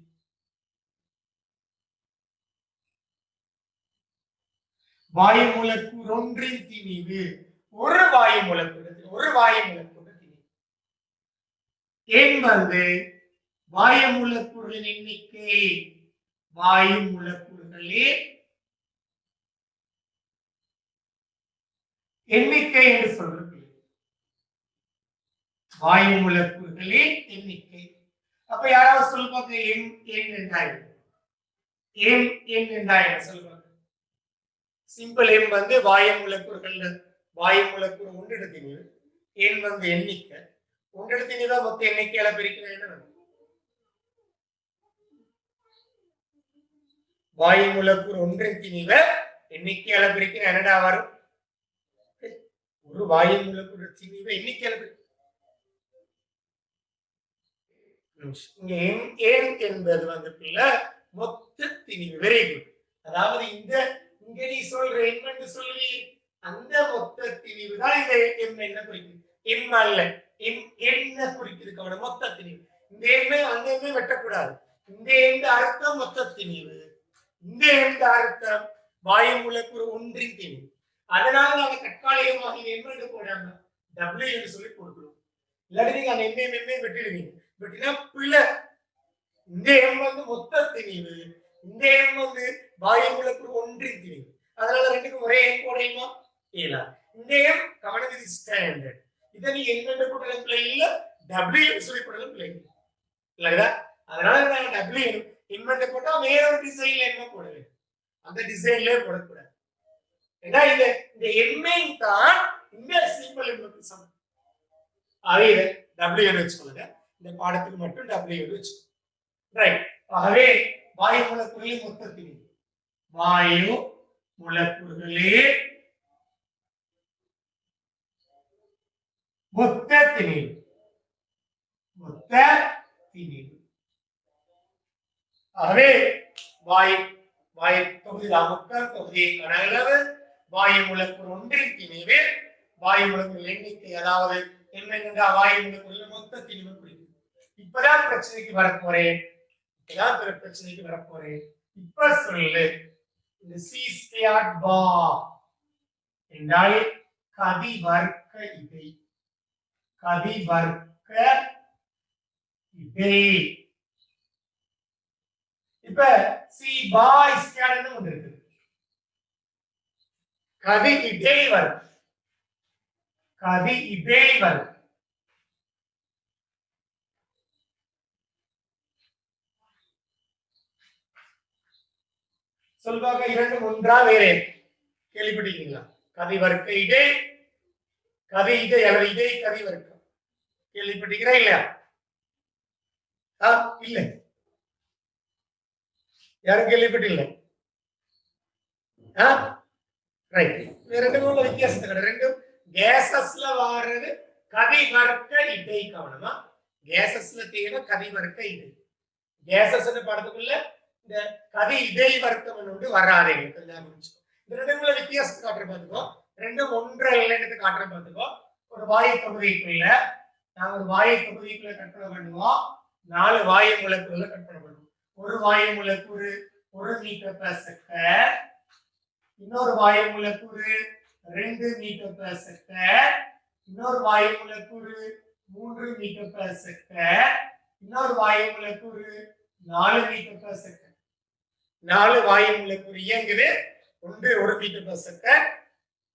வாயு மூலக்கூறு ஒன்றின் திணிவு. ஒரு வாயு மூலக்கூறு திணிவு என்பது வாயு மூலக்கூறுகளின் எண்ணிக்கை, வாயு மூலக்கூறுகளின் எண்ணிக்கை என்று சொல்றது. வாயு மூலக்கூறுகளின் எண்ணிக்கை. அப்ப யாராவது சொல்லுவாங்க எண் என்றால் சொல்லுவாங்க. சிம்பிள் எண் வந்து வாயு மூலக்கூறுகள், வாயு மூலக்கூறு ஒன்றிட திணிவு, எண் வந்து எண்ணிக்கை. ஒன்றிட திணிவா மொத்த எண்ணிக்கையால பிரிக்கிறேன். வாயு மூலக்கூறு ஒன்றின் திணிவை எண்ணிக்கையால பிரிக்கிற என்னடா வரும்? ஒரு வாயு மூலக்கூறு திணிவை எண்ணிக்கையால பிரிக்க. இங்க எண் என்பது வந்து மொத்த திணிவு. Very good. அதாவது இந்த இங்க நீ சொல்ற எண் சொல்லி அந்த மொத்த திணிவு தான் இந்த எண் என்ன குறிக்குது? எண் அல்ல, என்ன குறிக்குது? கவனம், மொத்த திணிவு. இந்த எண்ணை அந்த எண்ணை வெட்டக்கூடாது. இந்த எண் அர்த்தம் மொத்த திணிவு, இந்த எண் அர்த்தம் வாயு மூலக்கூறு ஒன்றின் திணிவு. அதனால நாங்க தற்காலிகமாக இது என்ன போடாம W என்று சொல்லி கொடுக்கிறோம். இல்லாட்டி நீங்க அந்த எண்ணெய் வெட்டிடுவீங்க. வெட்டினா பிள்ளை இந்த எண் வந்து மொத்த திணிவு, இந்த எண் வந்து வாயு மூலக்கூறு ஒன்றின் திணிவு. அதனால ரெண்டுக்கும் ஒரே எண் போடையுமா? இல்ல. இந்த எண் கவனவிதி ஸ்டாண்டர்ட். இதை நீ எண்ணெய் போட்டாலும் பிள்ளை இல்ல, W சொல்லி போட்டாலும் பிள்ளை இல்லையா? அதனால நான் W இன்வெர்ட் போட்டா வேற ஒரு டிசைன்ல என்ன போடுவேன், அந்த டிசைன்லயே போடக்கூடாது. ஏன்னா இந்த எண்ணை தான் இந்த சிம்பிள் எண்ணுக்கு சமம். ஆகவே W வச்சுக்கொள்ளுங்க. இந்த பாடத்துக்கு மட்டும் W வச்சு. ரைட். ஆகவே வாயு மூலக்கூறுகளின் மொத்த திணிவு, வாயு மூலக்கூறுகளின் மொத்த திணிவு, மொத்த திணிவு. ஆகவே வாயு தொகுதி அமுக்கம், தொகுதியின் கனஅளவு, வாயு மூலக்கூறு ஒன்றின் திணிவு, வாயு மூலக்கூறு எண்ணிக்கை. அதாவது என்ன? வாயு மூலக்கூறு மொத்த திணிவு குறிக்கும். இப்பதான் பிரச்சனைக்கு வரப்போறேன், இப்ப சொல்லு. இந்த C² பார் என்றால் கதிவர்க்க இடை, கதிவர்க்க இடை. இப்ப C பார் ஸ்கொயர்னு ஒன்று இருக்கு. கதி இடை வர்க்கம், கதி இடை வர்க்கம். சொல்வாங்க இரண்டும் ஒன்றா வேறே? கேள்விப்பட்டிருக்கீங்களா? கதி வர்க்க இடை, கதி இடை அல்லது இடை கதி வர்க்கம். கேள்விப்பட்டிருக்கிறா இல்லையா? இல்ல, யாரும் கேள்விப்பட்டில்லை. ரைட். ரெண்டும் உள்ள வித்தியாசத்தை கடை. ரெண்டும் கேசஸ்ல வாடுறது கதி வர்க்க இடை. கவனமா, கேசஸ்ல தேவை கதி வர்க்க இடை. கேசஸ் படத்துக்குள்ள இந்த கதி இடை வர்க்கம் ஒன்று வராது. இந்த ரெண்டும் உள்ள வித்தியாசத்தை காட்டுற பார்த்துக்கோ. ரெண்டும் ஒன்றை இல்லைன்னு காட்டுற பார்த்துக்கோ. ஒரு வாயு தொகுதிக்குள்ள நாங்க ஒரு வாயு தொகுதிக்குள்ள கற்பனை பண்ணுவோம். 4 வாயு மூலக்கூறுகளை கற்பனை பண்ணுவோம். ஒரு வாயு மூலக்கூறு 1 மீட்டர் per second, இன்னொரு வாயு மூலக்கூறு 2 மீட்டர் per second, இன்னொரு வாயு மூலக்கூறு 3 மீட்டர் per second, இன்னொரு வாயு மூலக்கூறு 4 மீட்டர் per second. 4 வாயு மூலக்கூறு இயங்குது. ஒன்று 1 மீட்டர் per second,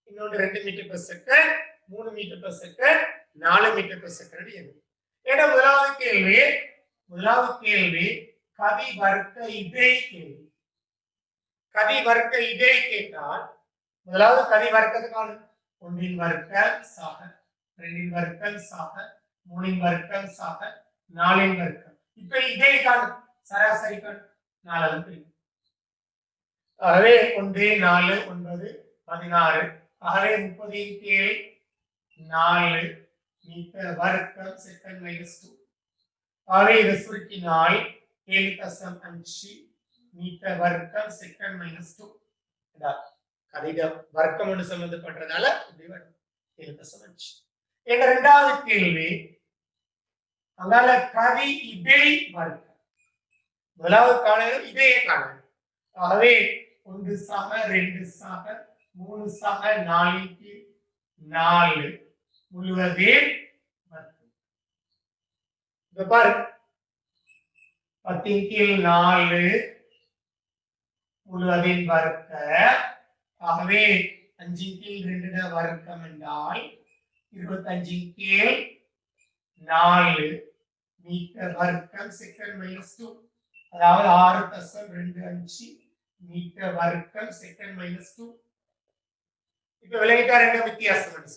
இன்னொன்று 2 metre per second, 3 metre per second, 4 metre per second இயங்குது. ஏன்னா முதலாவது கேள்வி கதி வர்க்க இடை கேள்வி. கதி வர்க்க இடை கேட்டால் முதலாவது கதி வர்க்கத்துக்கான 1 வர்க்கம் சக, 2 வர்க்கம் சக, 3 வர்க்கம் சக, 4 வர்க்கம். இப்ப இடை காணும், சராசரி காணும், 4 பிரிவு. ஆகவே 1 4 9 16, ஆகவே 30 கீழ் 4 மீட்டர் வர்க்கம் செகண்ட் மைனஸ் 2. ஆகவே இதை சுருக்கினால் 7.5 மீட்டர் வர்க்கம் செகண்ட் மைனஸ் 2. கதிட வர்க்கம் ஒன்று சம்பந்தப்பட்டதால இப்படி வரும் 7.5. என்ற இரண்டாவது கேள்வி அங்கால கதி இடை வர்க்கம். முதலாவது காணணும், இதையே காணணும். ஆகவே 1 சக 2 சக 3 சக 4 4 முழுவதே வர்க்கம். இப்ப பாரு 10 கீழ் 4 முழுவதின் வர்க்க. ஆகவே 5 கீழ் 2 வர்க்கம் என்றால் 25 கீழ் 4 மீட்டர் வர்க்கம் செகண்ட் மைனஸ் 2. அதாவது 6.25 மீட்டர் வர்க்கம் செகண்ட் மைனஸ் 2. இப்ப விலகிட்டா ரெண்டு வித்தியாசம்.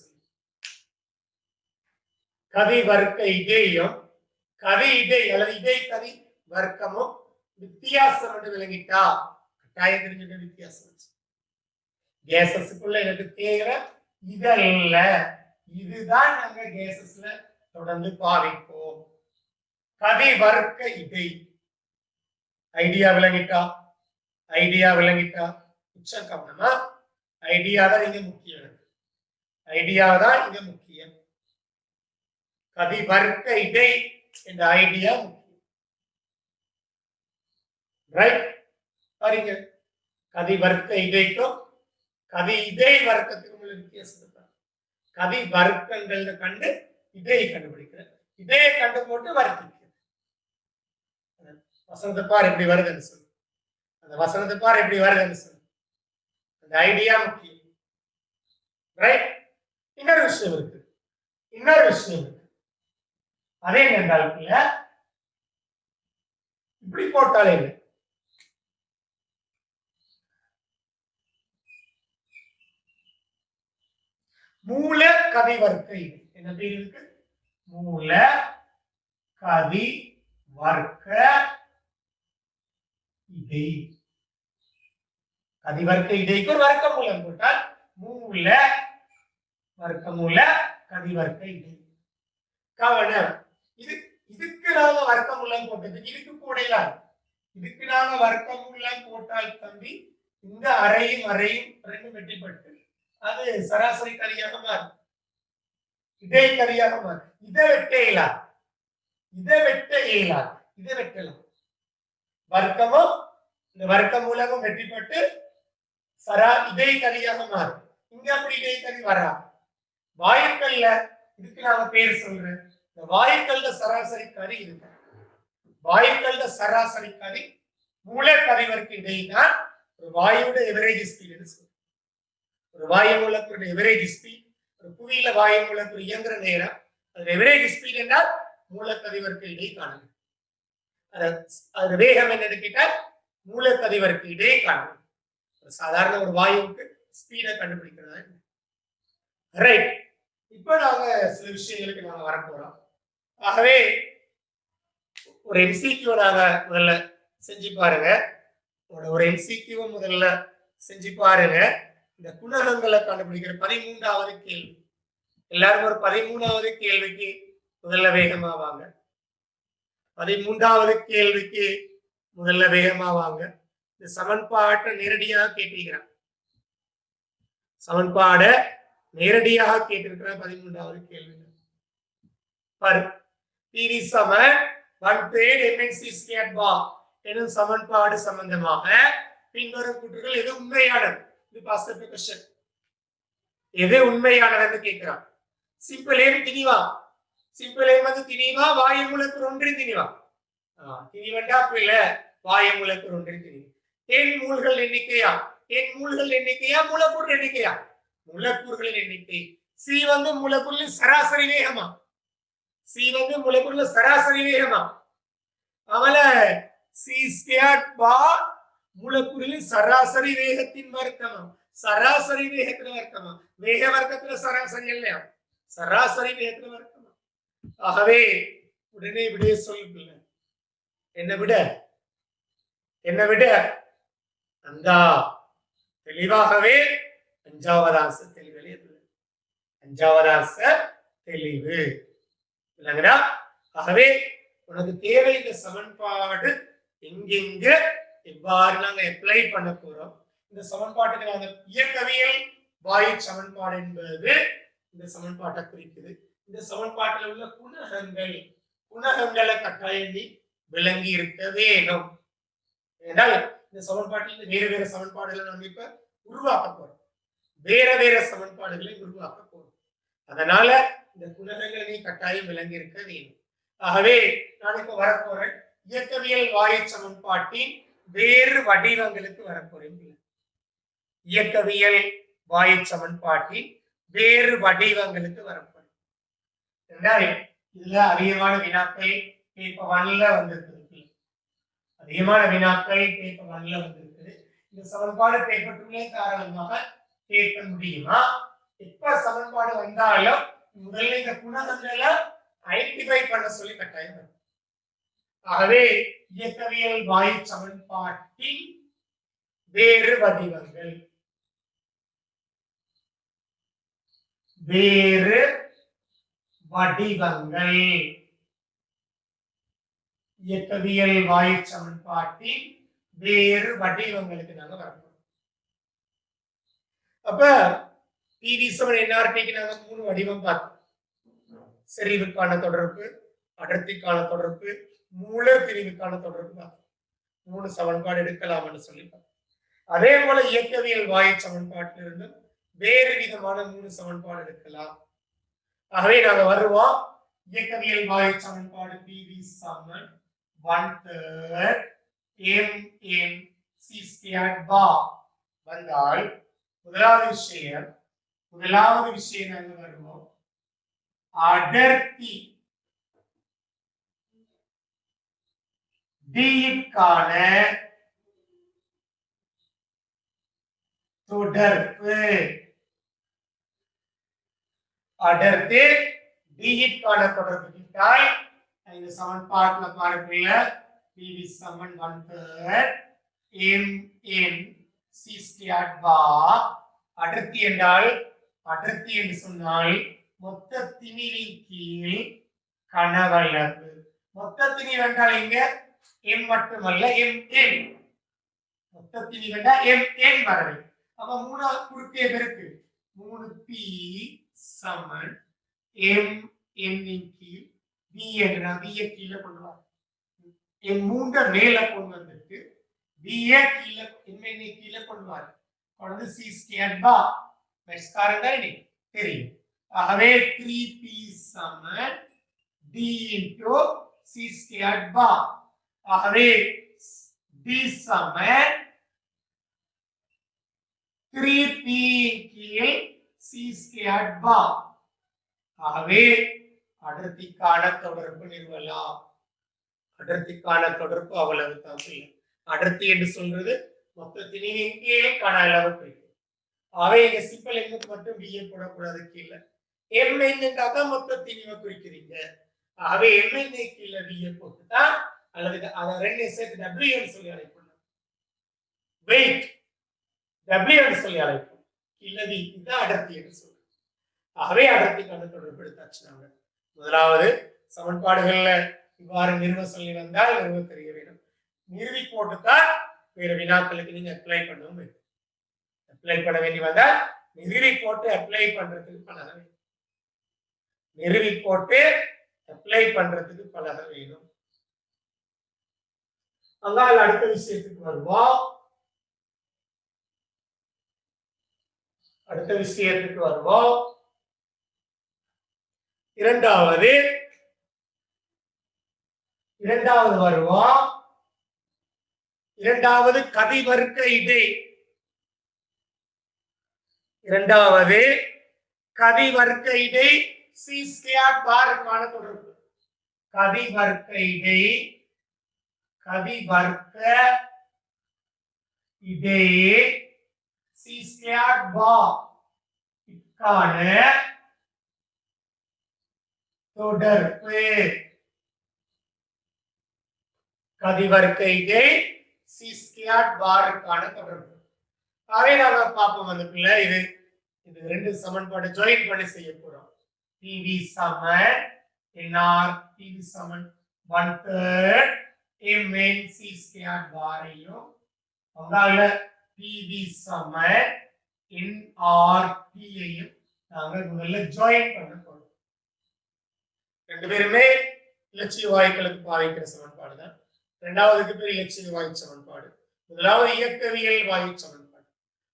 கதி வர்க்க இடையும் கதி இடை அல்லது இடை கதி வர்க்கமும் வித்தியாசம் என்று விளங்கிட்டா கட்டாயம் தெரிஞ்சுக்க வித்தியாசம். கேசஸ்க்குள்ள எனக்கு தேவை இதல்ல, இதுதான் நாங்க கேசஸ்ல தொடர்ந்து பாவிப்போம். கதி வர்க்க இடை ஐடியா விளங்கிட்டா உச்சம் கவனமா ஐடியா தான் இங்க முக்கியம். ஐடியா தான் இங்க முக்கியம். கதி வர்க்க இடை என்ற ஐடியா முக்கியம். ரைட், பாருங்க கதி வர்க்க இடைக்கும் கதி இடை வர்க்கத்துக்கும் உள்ள வித்தியாசம். கதி வர்க்கங்கள் கண்டு இடையை கண்டுபிடிக்கிற, இடையை கண்டு போட்டு வர்த்திக்க. வசனத்தை பார் எப்படி வருதுன்னு சொல்லு, அந்த வசனத்தை பார் எப்படி வருதுன்னு சொல்லு. அந்த ஐடியா முக்கியம். ரைட், இன்னொரு விஷயம் இருக்கு. அதே என்றால் இப்படி போட்டாலே இல்லை, மூல கதி வர்க்க இடை என்ன பேர் இருக்கு? மூல கதி வர்க்க இடை. கதி வர்க்க இடைக்கு ஒரு வர்க்க மூலம் போட்டால் மூல வர்க்க மூல கதி வர்க்க இடை. கவனம், இதுக்கு நாங்க வர்க்க மூலம் போட்டதுக்கு இதுக்கு போடலாம். இதுக்கு நாங்க வர்க்க மூலம் போட்டால் தம்பி இந்த அறையும் ரெண்டும் வெட்டிப்பட்டு அது சராசரி கதியாக மாறும், இடை கதியாக மாறும். இதை வெட்ட இயலாது, இதை வெட்டலாம். வர்க்கமும் இந்த வர்க்க மூலமும் வெட்டிப்பட்டு இடை கதியாக மாறும். இங்க அப்படி இடை கதி வரா. வாயுக்கள்ல இதுக்கு நாம பேர் சொல்றேன். இந்த வாயுக்கள்ல சராசரி கதி இருக்கு. வாயுக்கள்ல சராசரி கதி மூல கதிவர்க்கு இடையினா ஒரு வாயுவோட எவரேஜ் ஸ்பீடு சொல்றோம். ஒரு வாயு மூலக்கூறு எவரேஜ் ஸ்பீட், ஒரு புவியில வாயு மூலக்கூறு இயங்குற நேரம் அது எவரேஜ் ஸ்பீட் என்றால் மூலக்கதிவர்க்கு இடையே காணணும். அது வேகம் என்னன்னு கேட்டால் மூலக்கதிவர்க்கு இடையே காணணும். சாதாரண ஒரு வாயுவுக்கு ஸ்பீடை கண்டுபிடிக்கிறதா. ரைட், இப்ப நாங்க சில விஷயங்களுக்கு நாங்க வரப்போறோம். ஆகவே ஒரு எம்சிக்யூ நாங்க முதல்ல செஞ்சு பாருங்க. ஒரு எம்சிக்யூ முதல்ல செஞ்சு பாருங்க. இந்த குணகங்களை கண்டுபிடிக்கிற 13வது கேள்வி. எல்லாரும் ஒரு 13வது கேள்விக்கு முதல்ல வேகமா வாங்க. 13வது கேள்விக்கு முதல்ல வேகமா வாங்க. இந்த சமன்பாட்டை நேரடியாக கேட்டிருக்கிறான். சமன்பாட நேரடியாக கேட்டிருக்கிற 13வது கேள்வி பாரு. PV சமன் 1/3 mnc ஸ்கொயர் பார் எனும் சமன்பாடு சம்பந்தமாக பின்வரும் கூற்றுகள் எது உண்மையானது? இது பாஸ்ட் கொஸ்டின். எது உண்மையானதுன்னு கேட்கிறான். சிம்பிள் ஏம் திணிவா. சிம்பிள் ஏம் வந்து திணிவா, வாயு மூலக்கூறு ஒன்றின் திணிவா. திணிவண்டா பிள்ளை வாயு மூலக்கூறு ஒன்றின் திணிவு. எண் மூல்கள் எண்ணிக்கையா? எண் மூல்கள் எண்ணிக்கையா மூலக்கூறு எண்ணிக்கையா? மூலக்கூறுகளின் எண்ணிக்கை. சி வந்து மூலக்கூறின் சராசரி வேகமா? சி வந்து மூலக்கூறின் சராசரி வேகமா? அவல சி ஸ்கொயர் பார் மூலக்கூறின் சராசரி வேகத்தின் வர்க்கமா? சராசரி வேகத்தின் வர்க்கமா? வேக வர்க்கத்துல சராசரி இல்லையா? சராசரி வேகத்தின் வர்க்கமா? ஆகவே உடனே விடைய சொல்லுங்க. என்ன விட? என்ன விட? அந்த தெளிவாகவே அஞ்சாவது ஆன்சர் தெளிவு. அஞ்சாவது ஆன்சர் தெளிவு. இல்லைங்களா? ஆகவே உனக்கு தேவை இந்த சமன்பாடு எங்கெங்க எவ்வாறு நாங்க அப்ளை பண்ண போறோம். இந்த சமன்பாட்டுக்கு நாங்க இயக்கவியல் வாயு சமன்பாடு என்பது இந்த சமன்பாட்டை குறிக்குது. இந்த சமன்பாட்டில் உள்ள குணகங்களை கட்டாயம் விளங்கி இருக்க வேணும். ஏனால் இந்த சமன்பாட்டில் வேறு வேறு சமன்பாடுகளை நம்ம இப்ப உருவாக்க போறோம். வேற வேற சமன்பாடுகளை உருவாக்க போறோம். அதனால இந்த குணகங்களை நீ கட்டாயம் விளங்கி இருக்க வேண்டும். ஆகவே நான் இப்ப வரப்போறேன் இயக்கவியல் வாயு சமன்பாட்டின் வேறு வடிவங்களுக்கு வரப்போறேன். இயக்கவியல் வாயு சமன்பாட்டின் வேறு வடிவங்களுக்கு வரப்போறேன். இதுல அதிகமான வினாக்கள் பேப்பர் 1ல வந்திருக்கு. அதிகமான வினாக்கள் பேப்பர் 1ல வந்திருக்கு. இந்த சமன்பாடு பேப்பர் 2ல காரணமாக கேட்க முடியுமா? எப்ப சமன்பாடு வந்தாலும் முதல்ல இந்த குணகங்களை ஐடென்டிஃபை பண்ண சொல்லி கட்டாயம். ஆகவே இயக்கவியல் வாயு சமன்பாட்டின் வேறு வடிவங்கள். வேறு வடிவங்கள். இயக்கவியல் வாயு சமன்பாட்டின் வேறு வடிவங்களுக்கு நாங்க வரப்போம். அப்ப PV7 NRTக்கு நாங்க 3 வடிவம் பார்த்தோம். செறிவுக்கான தொடர்பு, அடர்த்திக்கான தொடர்பு, மூல பிரிவுக்கான தொடர்பு பார்த்தோம். 3 சமன்பாடு எடுக்கலாம்னு சொல்லி பார்த்தோம். அதே போல இயக்கவியல் வாயு சமன்பாட்டிலிருந்து வேறு விதமான 3 சமன்பாடு எடுக்கலாம். ஆகவே நாங்க வருவோம் இயக்கவியல் வாயு சமன்பாடு PV7 1/3 mnc squared bar வந்தால் முதலாவது விஷயம் நாங்க வருவோம் அடர்த்தி D-க்கான தொடர்பு. அடர்த்தி D-க்கான தொடர்பு கிட்டால் இந்த சமன்பாட்டுல பாருங்க PV7 1/3 mnc squared bar. அடர்த்தி என்றால் அடர்த்தி என்று சொன்னால் மொத்த திணிவின் கீழ் கனவளவு. மொத்த திணிவு என்றால் இங்க m மட்டுமல்ல mn. மொத்த திணிவு என்றால் mn வரவை. அப்ப 3 குறுக்கே பெருக்கு 3p சமன் mn இன் கீழ் v என்ற v கீழே கொண்டு வர m3 மேல கொண்டு வந்துட்டு v கீழே mn கீழே கொண்டு வர கொண்டு c ஸ்கொயர் பார் பரிஷ்காரம் தான் தெரியும். ஆகவே 3p சமன் d into c ஸ்கொயர் பார். ஆகவே d சமன் 3p கீழ் c ஸ்கொயர் பார். ஆகவே அடர்த்திக்கான தொடர்பு நிறுவலாம். அடர்த்திக்கான தொடர்பு அவ்வளவு தான். அடர்த்தி என்று சொல்றது மொத்த திணிவின் கீழ் கன அளவு குறிக்கும். ஆகவே இங்க சிம்பிள் எண்ணுக்கு மட்டும் b போடக்கூடாது கீழே. m என்றாதான் மொத்த திணிவை குறிக்கிறீங்க. ஆகவே m கீழே b போட்டுதான் அல்லது அதை ரெண்டு சேர்த்து w ன்னு சொல்லி அழைப்போம். வெயிட் w ன்னு சொல்லி அழைப்போம். கீழே v இதுதான் அடர்த்தி என்று சொல்றோம். ஆகவே அடர்த்திக்கான தொடர்பு எடுத்தாச்சு. நாங்க முதலாவது சமன்பாடுகள்ல இவ்வாறு நிறுவ சொல்லி வந்தால் நிறுவ தெரிய வேண்டும். நிறுவி போட்டுத்தான் வேறு வினாக்களுக்கு நீங்க அப்ளை பண்ணவும் அப்ளை பண்ண வேண்டி வந்தால் நிறுவி போட்டு அப்ளை பண்றதுக்கு பழக வேண்டும். நிறுவி போட்டு அப்ளை பண்றதுக்கு பழக வேணும். அங்கால அடுத்த விஷயத்துக்கு வருவோம். இரண்டாவது வருவோம். இரண்டாவது கதிவர்க்க இடை. சி ஸ்கொயர் பாருக்கான தொடர்பு. கதிவர்க்க இடை சி ஸ்கொயர் பாருக்கான தொடர்பு. கதிவர்க்க இடை சி ஸ்கொயர் பாருக்கான தொடர்பு. அதை நாம பார்ப்போம். அதுக்குள்ள இது ரெண்டு சமன்பாடு ஜாயின் பண்ணி செய்ய போறோம். PV சமன் NR PV சமன் 1/3 mn c ஸ்கொயர் பாரையும் அங்கால PV சமன் NR P ஐயும் நாங்க முதல்ல ஜாயின் பண்ண போறோம். ரெண்டு பேருமே இலட்சிய வாயுக்களுக்கு பாவிக்கிற சமன்பாடு தான். இரண்டாவதுக்கு பேர் இலட்சிய வாயு சமன்பாடு. முதலாவது இயக்கவியல் வாயு சமன்பாடு.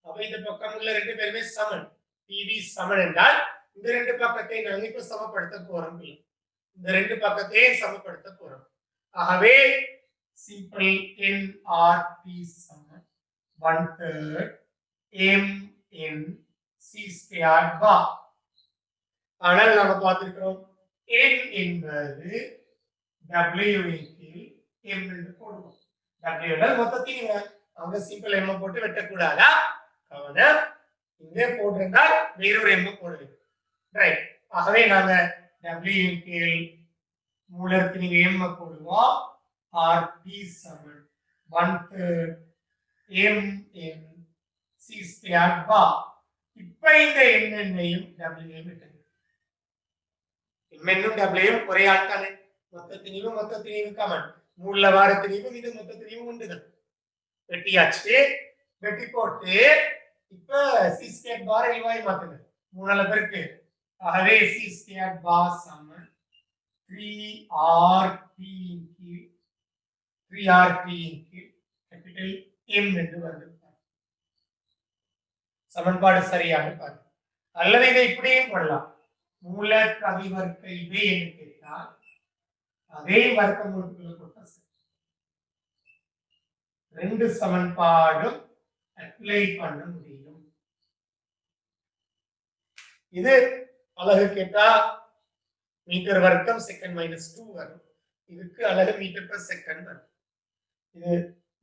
அப்ப இந்த பக்கம் உள்ள ரெண்டு பேருமே சமன். PV சமன் என்றால் இந்த ரெண்டு பக்கத்தை நாங்க இப்ப சமப்படுத்த போறோம். இந்த ரெண்டு பக்கத்தையும் சமப்படுத்த போறோம். ஆகவே சிம்பிள் NRP சமன் 1/3 mn c ஸ்கொயர் பார். ஆனால் நாம பார்த்திருக்கிறோம் n என்பது w கீழ் m என்று போடுவோம். w என்றால் மொத்தத்தையும் அவங்க சிம்பிள் m போட்டு வெட்டக்கூடாதா? கவனம். இங்கே போட்டிருந்தால் வேறொரு m போடுவேன். ரைட். ஆகவே நாங்க w கீழ் மூலத்தின் m போடுவோம். rp சமன் 1/3 mn c ஸ்கொயர் பார். இப்ப இந்த என்னையும் w வெட்டணும். mn w ஒரே ஆட்கானே. மொத்தத்தினியும் கமன். மூல வாரத்தினியும் இது மொத்தத்தினியும் உண்டுதான். வெட்டியாச்சு. வெட்டி போட்டு இப்ப c ஸ்கொயர் பார் இல்வாய் மாத்துங்க. மூணால பேருக்கு. ஆகவே c ஸ்கொயர் பார் சமன் 3rp கேபிட்டல் m என்று வருது. சமன்பாடு சரியாக பாருங்க. அல்லது இதை இப்படியும் போடலாம். மூல கதிவர்க்க இடை என்று கேட்டால் அதே வர்க்க மூலத்துக்குள்ள போட்டா ரெண்டு சமன்பாடும் அப்ளை பண்ண முடியும். இது அலகு கேட்டா மீட்டர் வர்க்கம் செகண்ட் -2 வரும். இதுக்கு அலகு மீட்டர் per செகண்ட் வரும். இது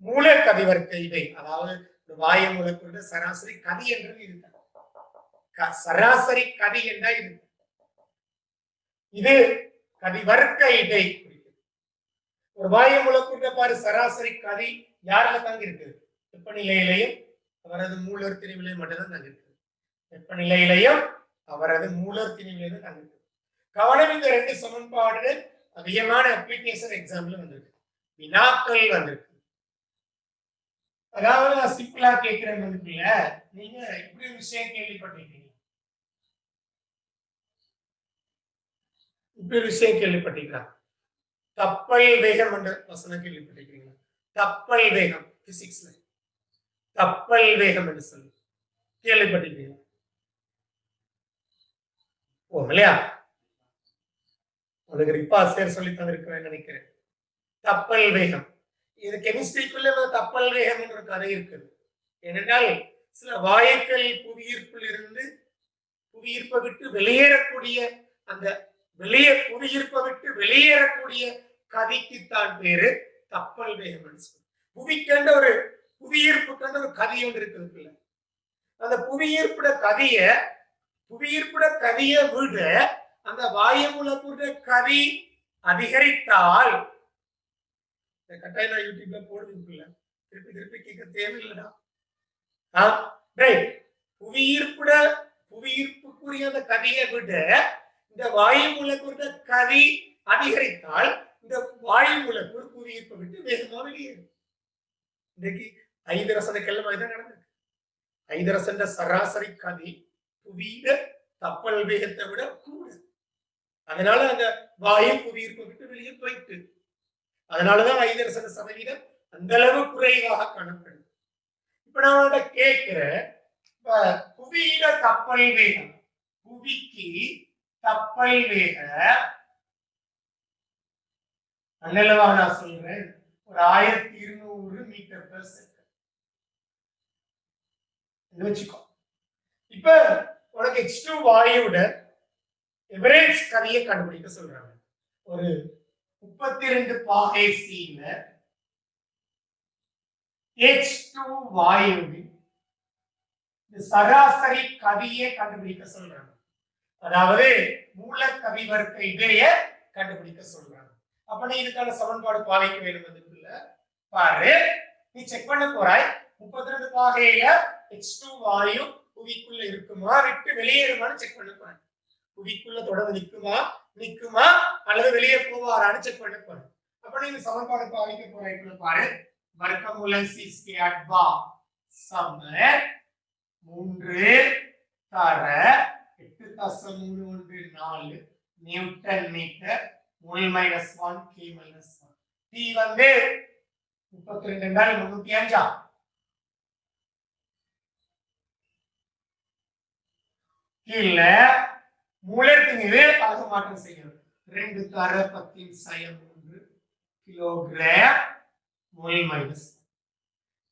மூல கதிவர்க்க இடை, அதாவது வாயு மூலக்கூறு சராசரி கதி என்று இருக்கு. சராசரி கதி என்றா இருக்கு. இது கதிவர்க்க இடை. ஒரு வாயு மூலக்கூறு பாரு சராசரி கதி யாருல தங்கி இருக்கு? வெப்பநிலையிலையும் அவரது மூலர் திணிவிலையும் மட்டும்தான் தங்கி இருக்கு. வெப்பநிலையிலையும் அவரது மூலர் திணிவிலையும் தங்கி இருக்கு. கவனம், இந்த ரெண்டு சமன்பாடுகள் அதிகமான அப்ளிகேஷன் எக்ஸாம்ல வந்திருக்கு, வினாக்கள் வந்திருக்கு. அதாவது நான் சிம்பிளா கேட்கிறேன், நீங்க இப்படி ஒரு விஷயம் கேள்விப்பட்டிருக்கீங்க? இப்படி ஒரு விஷயம் கேள்விப்பட்டீங்களா? கப்பல் வேகம் என்ற வசனம் கேள்விப்பட்டிருக்கீங்களா? கப்பல் வேகம் பிசிக்ஸ்ல கப்பல் வேகம் என்று சொல்லி கேள்விப்பட்டிருக்கீங்களா? ஓ இல்லையா? உங்களுக்கு ரிப்பாசியர் சொல்லி தந்திருக்கிறேன் நினைக்கிறேன். கப்பல் வேகம், இது கெமிஸ்ட்ரிக்குள்ள கப்பல் வேகம் என்ற கதை இருக்குது. ஏனென்றால் சில வாயுக்கள் புவியீர்ப்பில் இருந்து புவியீர்ப்பை விட்டு வெளியேறக்கூடிய அந்த புவியீர்ப்பை விட்டு வெளியேறக்கூடிய கதிக்குத்தான் பேரு கப்பல் வேகம். புவிக்கண்ட ஒரு புவியீர்ப்பு கண்ட ஒரு கதி ஒன்று இருக்குது. அந்த புவியீர்ப்புட கதியை விட அந்த வாயு மூலக்கூறு கதி அதிகரித்தால், கட்டாயம் நான் யூடியூப்ல போடுவீங்கல்ல, திருப்பி கேட்க தேவையில்லைடா. புவியீர்ப்புக்குரிய அந்த கதியை விட இந்த வாயு மூலக்கூறு கதி அதிகரித்தால் இந்த வாயு மூலக்கூறு புவியீர்ப்பை விட்டு வேகமாக வெளியேறும். இன்னைக்கு ஐதரசனுக்கெல்லாம் அதுதான் நடந்திருக்கு. ஐதரசன் சராசரி கதி புவியிட கப்பல் வேகத்தை விட கூட, அதனால அந்த வாயு புவியீர்ப்பை விட்டு வெளியே போயிட்டு, அதனாலதான் ஐதரசன சதவீதம் அந்த அளவு குறைவாக காணப்படுது. இப்ப நான் கேட்கிறேன், புவியிட கப்பல் வேகம், புவிக்கு கப்பல் வேக நல்லவா நான் சொல்றேன் ஒரு 1200 மீட்டர் பெர் செகண்ட் வச்சுக்கோ. இப்ப உனக்கு H2 வாயுட எவரேஜ் கதியை கண்டுபிடிக்க சொல்றாங்க. ஒரு 32 பாகை சீல H2 வாயுவின் சராசரி கதியை கண்டுபிடிக்க சொல்றாங்க. அதாவது மூலக்கவி வர்க்க இடையே கண்டுபிடிக்க சொல்றாங்க. அப்ப நீ இதுக்கான சமன்பாடு பாவிக்க வேண்டும். அதுக்குள்ள பாரு, நீ செக் பண்ண போறாய் 32 பாகையில H2 வாயு புவிக்குள்ள இருக்குமா விட்டு வெளியேறுமான்னு செக் பண்ண போறேன். புவிக்குள்ள தொடர்ந்து நிக்குமா அல்லது வெளியே போவாரான்னு செக் பண்ண போறேன். அப்ப நீ இந்த சமன்பாடு பாவிக்க போறாய்க்குள்ள பாரு, வர்க்கமூலம் c² அட்வா சமர் 3 தர 8.314 newton metre mole minus 1 k minus 1. t வந்து 32 என்றால் 305 கீழ மூலத்தின் மீது அலகு மாற்றம் செய்யணும். 2 தர 10⁻³ கிலோகிராம் மோல் மைனஸ்.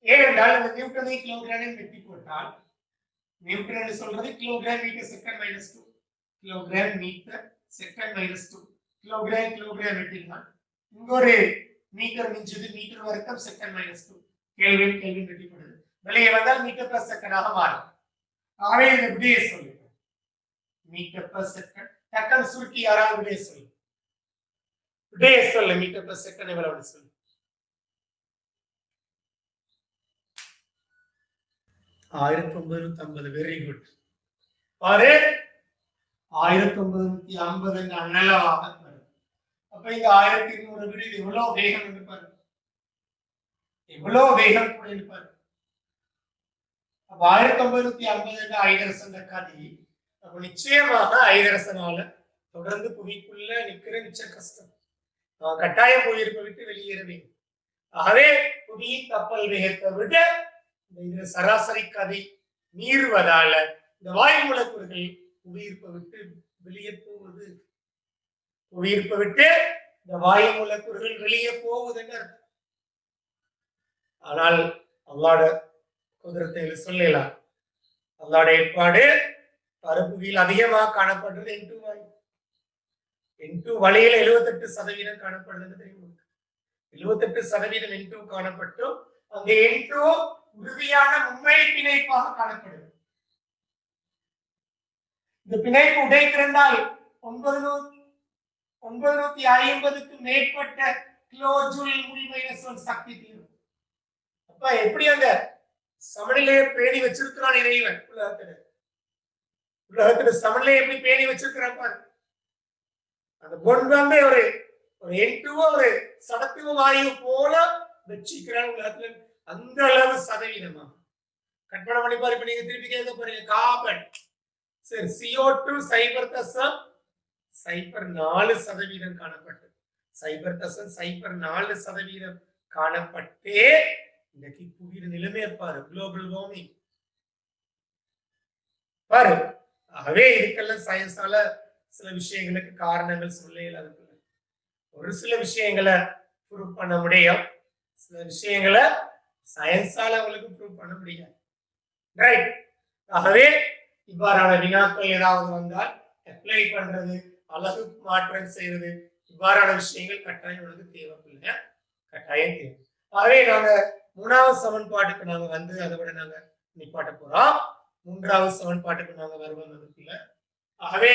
ஏனென்றால் இந்த நியூட்டனை கிலோகிராம் வெட்டி போட்டால் நியூட்டன் சொல்றது kilogram metre second minus 2, kilogram metre second minus 2, kilogram வெட்டினால் இங்க ஒரு மீட்டர் மிஞ்சது, மீட்டர் வர்க்கம் செகண்ட் மைனஸ் 2, கெல்வின் வெட்டிப்படுது. வெளியே வந்தால் மீட்டர் per செகண்டாக மாறும். ஆகவே இந்த விடையை சொல்லுங்க, மீட்டர் per செகண்ட். டக்குன்னு சுருக்கி யாராவது விடையை சொல்லு, மீட்டர் per செகண்ட் எவ்வளவு சொல்லு. 1950. Very good. பாரு 1950 அண்ணலவாக வரும். அப்ப இந்த 1200 விட இது எவ்வளவு வேகம் என்று பாரு, எவ்வளவு வேகம் கூட பாரு. அப்ப 1950 ஐதரசன் கதி. அப்ப நிச்சயமாக ஐதரசனால தொடர்ந்து புவிக்குள்ள நிக்கிற மிச்ச கஷ்டம். கட்டாயம் புவியிருப்பை விட்டு வெளியேறவே. ஆகவே புவியின் கப்பல் வேகத்தை விட இந்த சராசரி கதி மீறுவதால இந்த வாயு மூலக்கூறுகள் புவியிருப்பை விட்டு வெளியே போவது, புவியிருப்பை விட்டு இந்த வாயு மூலக்கூறுகள் வெளியே போவதுன்னு அர்த்தம். ஆனால் அல்லாட குதிரத்தை சொல்லலாம். அல்லாட ஏற்பாடு பரப்புவியில் அதிகமாக காணப்படுறது N2 வாயு. N2 வழியில 78% காணப்படுதுன்னு தெரியும். 78% N2 காணப்பட்டும் அந்த N2 உறுதியான உண்மை பிணைப்பாக காணப்படுது. இந்த பிணைப்பு உடைத்திருந்தால் 950க்கு மேற்பட்ட கிலோ ஜூல் -1 சக்தி தீரும். அப்ப எப்படி அந்த சமநிலையை பேணி வச்சிருக்கிறான் இறைவன். உலகத்துல சமநிலையை எப்படி பேணி வச்சிருக்கிறான் பாரு. அந்த பொன் வந்து ஒரு N2 ஒரு சடத்துவ வாயு போல வச்சிருக்கிறான் உலகத்துல. அந்த அளவு சதவீதமா கற்பனை பண்ணி பாரு. இப்ப நீங்க திருப்பி கேட்க போறீங்க, கார்பன் சரி CO2 0.04% காணப்பட்டு 0.04% காணப்பட்டே இன்னைக்கு புவியின் நிலைமையை பாரு. குளோபல் வார்மிங் பாரு. ஆகவே இதுக்கெல்லாம் சயின்ஸால சில விஷயங்களுக்கு காரணங்கள் சொல்லல. அதுக்குள்ள ஒரு சில விஷயங்களை ப்ரூவ் பண்ண முடியும், சில விஷயங்களை சயின்ஸால அவங்களுக்கு ப்ரூவ் பண்ண முடியாது. ரைட். ஆகவே இவ்வாறான வினாக்கள் ஏதாவது வந்தால் அப்ளை பண்றது, அழகு மாற்றம் செய்வது, இவ்வாறான விஷயங்கள் கட்டாயம் உனக்கு தேவையில்லை, கட்டாயம் தேவை. ஆகவே நாங்க 3வது சமன்பாட்டுக்கு நாங்க வந்து அதை விட நாங்க நிப்பாட்ட போறோம். 3வது சமன்பாட்டுக்கு நாங்க வருவோம் அதுக்குள்ள. ஆகவே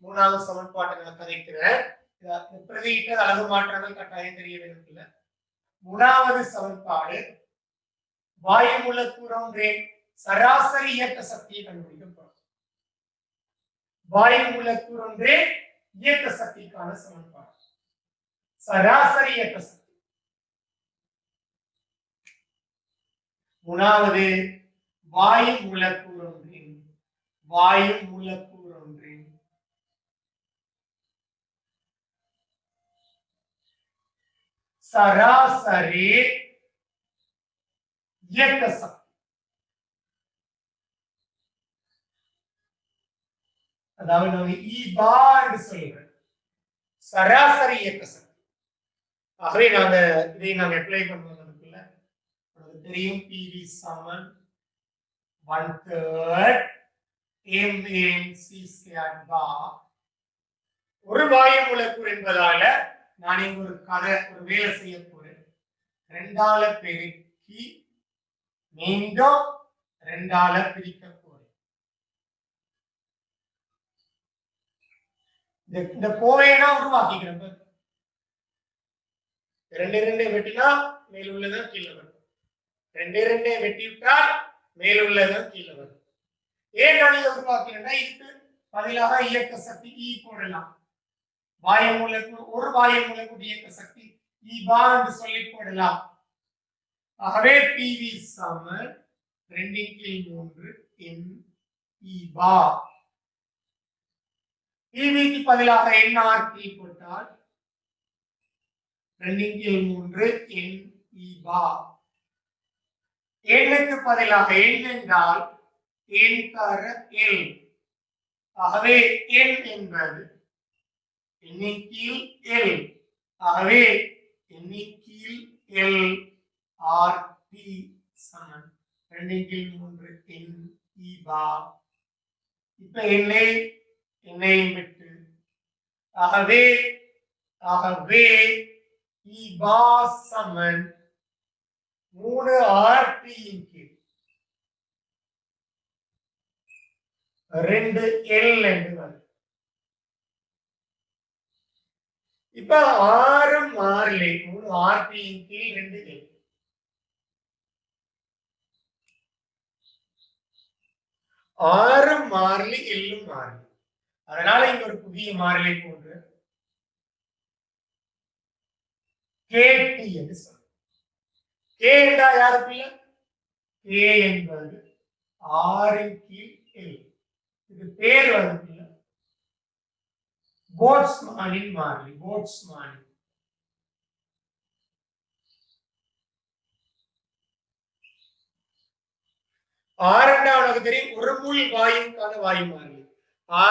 3வது சமன்பாட்டை நான் கதைக்கிறேன். பிரதியிட்ட அழகு மாற்றங்கள் கட்டாயம் தெரிய வேண்டும். 3வது சமன்பாடு வாயு மூலக்கூறு ஒன்றின் சராசரி இயக்க சக்தியை கண்டுபிடிக்க போறோம். வாயு மூலக்கூறு ஒன்றின் இயக்க சக்திக்கான சமன்பாடு சராசரி இயக்க சக்தி. 3வது வாயு மூலக்கூறு ஒன்றின் சராசரி இயக்க சக்தி. அதாவது நம்ம E bar என்று சொல்கிறோம், சராசரி இயக்க சக்தி. ஆகவே இதை நாங்க அப்ளை பண்ணுவோம். அதுக்குள்ள தெரியும் PV சமன் 1/3 mc² bar. ஒரு வாயு மூலக்கூறு என்பதால நான் இங்க ஒரு வேலை செய்ய போறேன். 2ஆல பெருக்கி மீண்டும் 2ஆல பிரிக்க போறேன். இந்த கோவையை உருவாக்கிக்கிறேன். 2 வெட்டினா மேல் உள்ளதான் கீழே வரும், 2 வெட்டிவிட்டால் மேல் உள்ளதான் கீழே வரும். ஏன் நான் இதை உருவாக்கினேன்னா இதுக்கு பதிலாக இயக்க சக்தி E போடலாம். வாயு மூலக்கூறு, ஒரு வாயு மூலக்கூறு இயக்க சக்தி E bar என்று சொல்லி போடலாம். ஆகவே PV சமன் 2/3 me bar. PV க்கு பதிலாக nRT போட்டால் 2/3 me bar. n க்கு பதிலாக n என்றால் n தர l. ஆகவே n என்பது n/l. ஆகவே n/l RT சமன் 2/3 me bar. இப்ப என்னையும் விட்டு ஆகவே E bar சமன் 3 RT இன் கீழ் 2L என்று வரும். இப்ப 6 மாறிலி 3 RT இன் கீழ் 2L. ஆறு மாறிலி எல்லும் மாறிலி. அதனால இங்க ஒரு புதிய மாறிலி போன்று KT என்று சொல்றோம். K என்றா யாருக்கு இல்ல? K என்பது 6/L. இது பேர் வந்து போல்ட்ஸ்மானின் மாறிலி. போல்ட்ஸ்மானின் R என்றா உனக்கு தெரியும், ஒரு மூல் வாயுக்கான வாயு மாறிலி.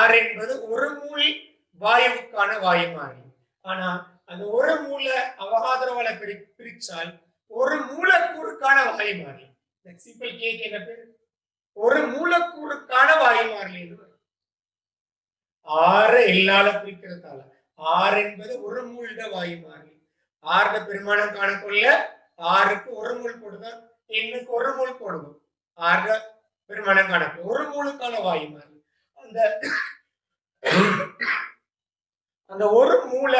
R என்பது ஒரு மூல் வாயுவுக்கான வாயு மாறிலி. ஆனா அந்த ஒரு மூல அவகாதரவால பிரிச்சால் ஒரு மூலக்கூறுக்கான வாயு மாறிலி. சிம்பிள் கேக் என்ன பேர்? ஒரு மூலக்கூறுக்கான வாயு மாறிலி. 6 எல்லால பிரிக்கிறதால R என்பது ஒரு மூல்ட வாயு மாறிலி. R பெருமானம் காணக்கொள்ள Rக்கு ஒரு மூல் போடுதான், Nக்கு ஒரு மூல் போடுவோம். R பெருமானம் காணக்கு ஒரு மூலுக்கான வாயு மாறிலி. அந்த ஒரு மூல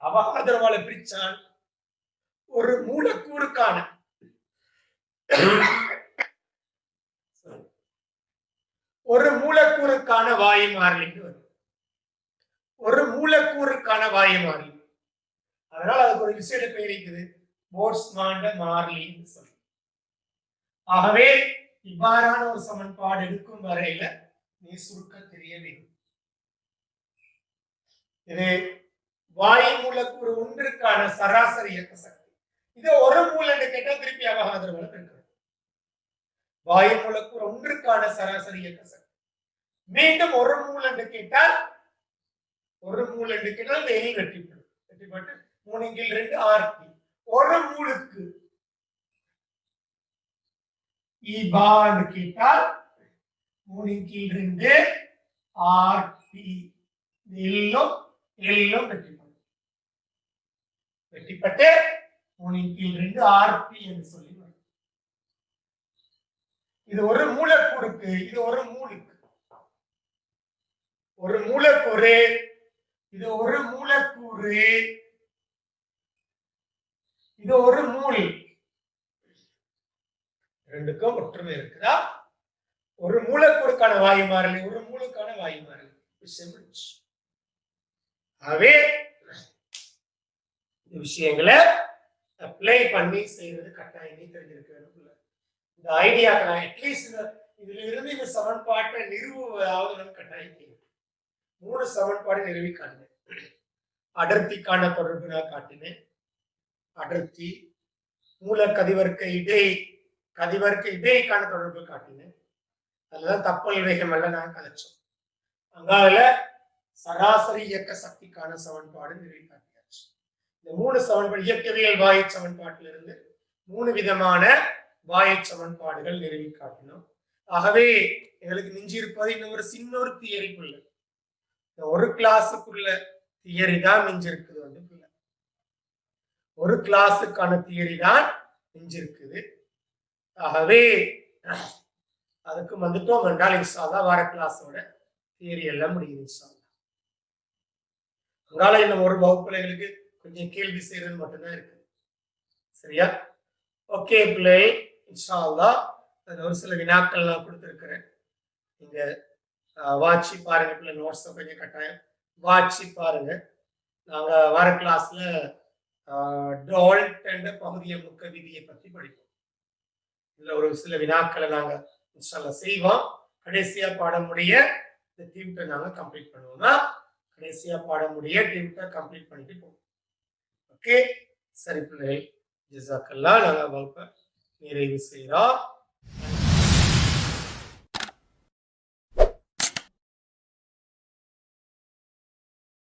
அவகாதரவால பிரிச்சால் ஒரு மூலக்கூறுக்கான வாயு மாறிலி வரும். ஒரு மூலக்கூறுக்கான வாயு மாறிலி. அதனால அதுக்கு ஒரு விசேட பெயர் இருக்குது, போல்ட்ஸ்மான் மாறிலி என்று சொல்லி. ஆகவே இவ்வாறான ஒரு சமன்பாடு எடுக்கும் வரையில நீ சுருக்க தெரிய வேண்டும். இது வாயு மூலக்கூறு ஒன்றுக்கான சராசரி இயக்க சக்தி. இது ஒரு மூல் என்று கேட்டால் திருப்பி அவகாதரவால பெருக்கிறது. வாயு மூலக்கூறு ஒன்றுக்கான சராசரி இயக்க சக்தி. மீண்டும் ஒரு மூல் என்று கேட்டால் இந்த எல் வெட்டிப்பட்டு 3/2 RT. ஒரு மூலுக்கு E bar கேட்டால் 3/2 RT. எல்லும் வெட்டிப்பட்டு 3/2 RT என்று சொல்லி வரும். இது ஒரு மூலக்கூறுக்கு, இது ஒரு மூலுக்கு. ஒரு மூலக்கூறு, இது ஒரு மூலக்கூறு, இது ஒரு மூல். ரெண்டுக்கும் ஒற்றுமை இருக்குதா? ஒரு மூலக்கூறுக்கான வாயு மாறிலி, ஒரு மூலுக்கான வாயு மாறிலி. ஆகவே இந்த விஷயங்களை அப்ளை பண்ணி செய்யறது கட்டாயமே தெரிஞ்சிருக்கிறது. இந்த ஐடியாக்களை அட்லீஸ்ட் இதுல இருந்து இந்த சமன்பாட்டை நிறுவுவதாவது கட்டாயம் செய்யும். 3 சமன்பாடு நிறுவி காட்டினேன். அடர்த்திக்கான தொடர்பு நான் காட்டினேன். அடர்த்தி மூல கதிவர்க்க இடை கதிவருக்கு இடையேக்கான தொடர்பு காட்டினேன். அதுலதான் தப்பல் வேகம் எல்லாம் நான் கதைச்சோம். அங்கால சராசரி இயக்க சக்திக்கான சமன்பாடு நிறுவி காட்டியாச்சு. இந்த 3 சமன்பாடு இயக்கவியல் வாயு சமன்பாட்டில இருந்து 3 விதமான வாயு சமன்பாடுகள் நிறுவி காட்டினோம். ஆகவே எங்களுக்கு மிஞ்சி இருப்பது இன்னும் ஒரு சின்ன ஒரு தியரிக்குள்ள, ஒரு கிளாஸுக்குள்ள தியரி தான் மிஞ்சி இருக்குது. ஒரு கிளாஸுக்கான தியரி தான் மிஞ்சி இருக்குது. ஆகவே அதுக்கு வந்துட்டோம் என்றால் இன்ஷால்லா வார கிளாஸோட தியரி எல்லாம் முடியுது இன்ஷால்லா. அங்கால இன்னும் ஒரு வகுப்புல எங்களுக்கு கொஞ்சம் கேள்வி செய்யறது மட்டும்தான் இருக்கு. சரியா? ஓகே பிள்ளை, இன்ஷால்லா ஒரு சில வினாக்கள் நான் கொடுத்துருக்கிறேன். நீங்க வாட்சி பாருங்க பிள்ளை. நோட்ஸ் கொஞ்சம் கட்டாயம் வாட்சி பாருங்க. நாங்க வார கிளாஸ்ல டால்ட் என்ற பகுதிய முக்க விதியை பத்தி படிப்போம். இதுல ஒரு சில வினாக்களை நாங்க இன்ஷால்லா செய்வோம். கடைசியா பாடமுடிய இந்த டியூட்டை நாங்க கம்ப்ளீட் பண்ணுவோம்னா கடைசியா பாடமுடிய டியூட்டை கம்ப்ளீட் பண்ணிட்டு போவோம். ஓகே, சரி பிள்ளைகள், ஜஸாக்கல்லாஹ். நாங்க வகுப்பை நிறைவு செய்யறோம்.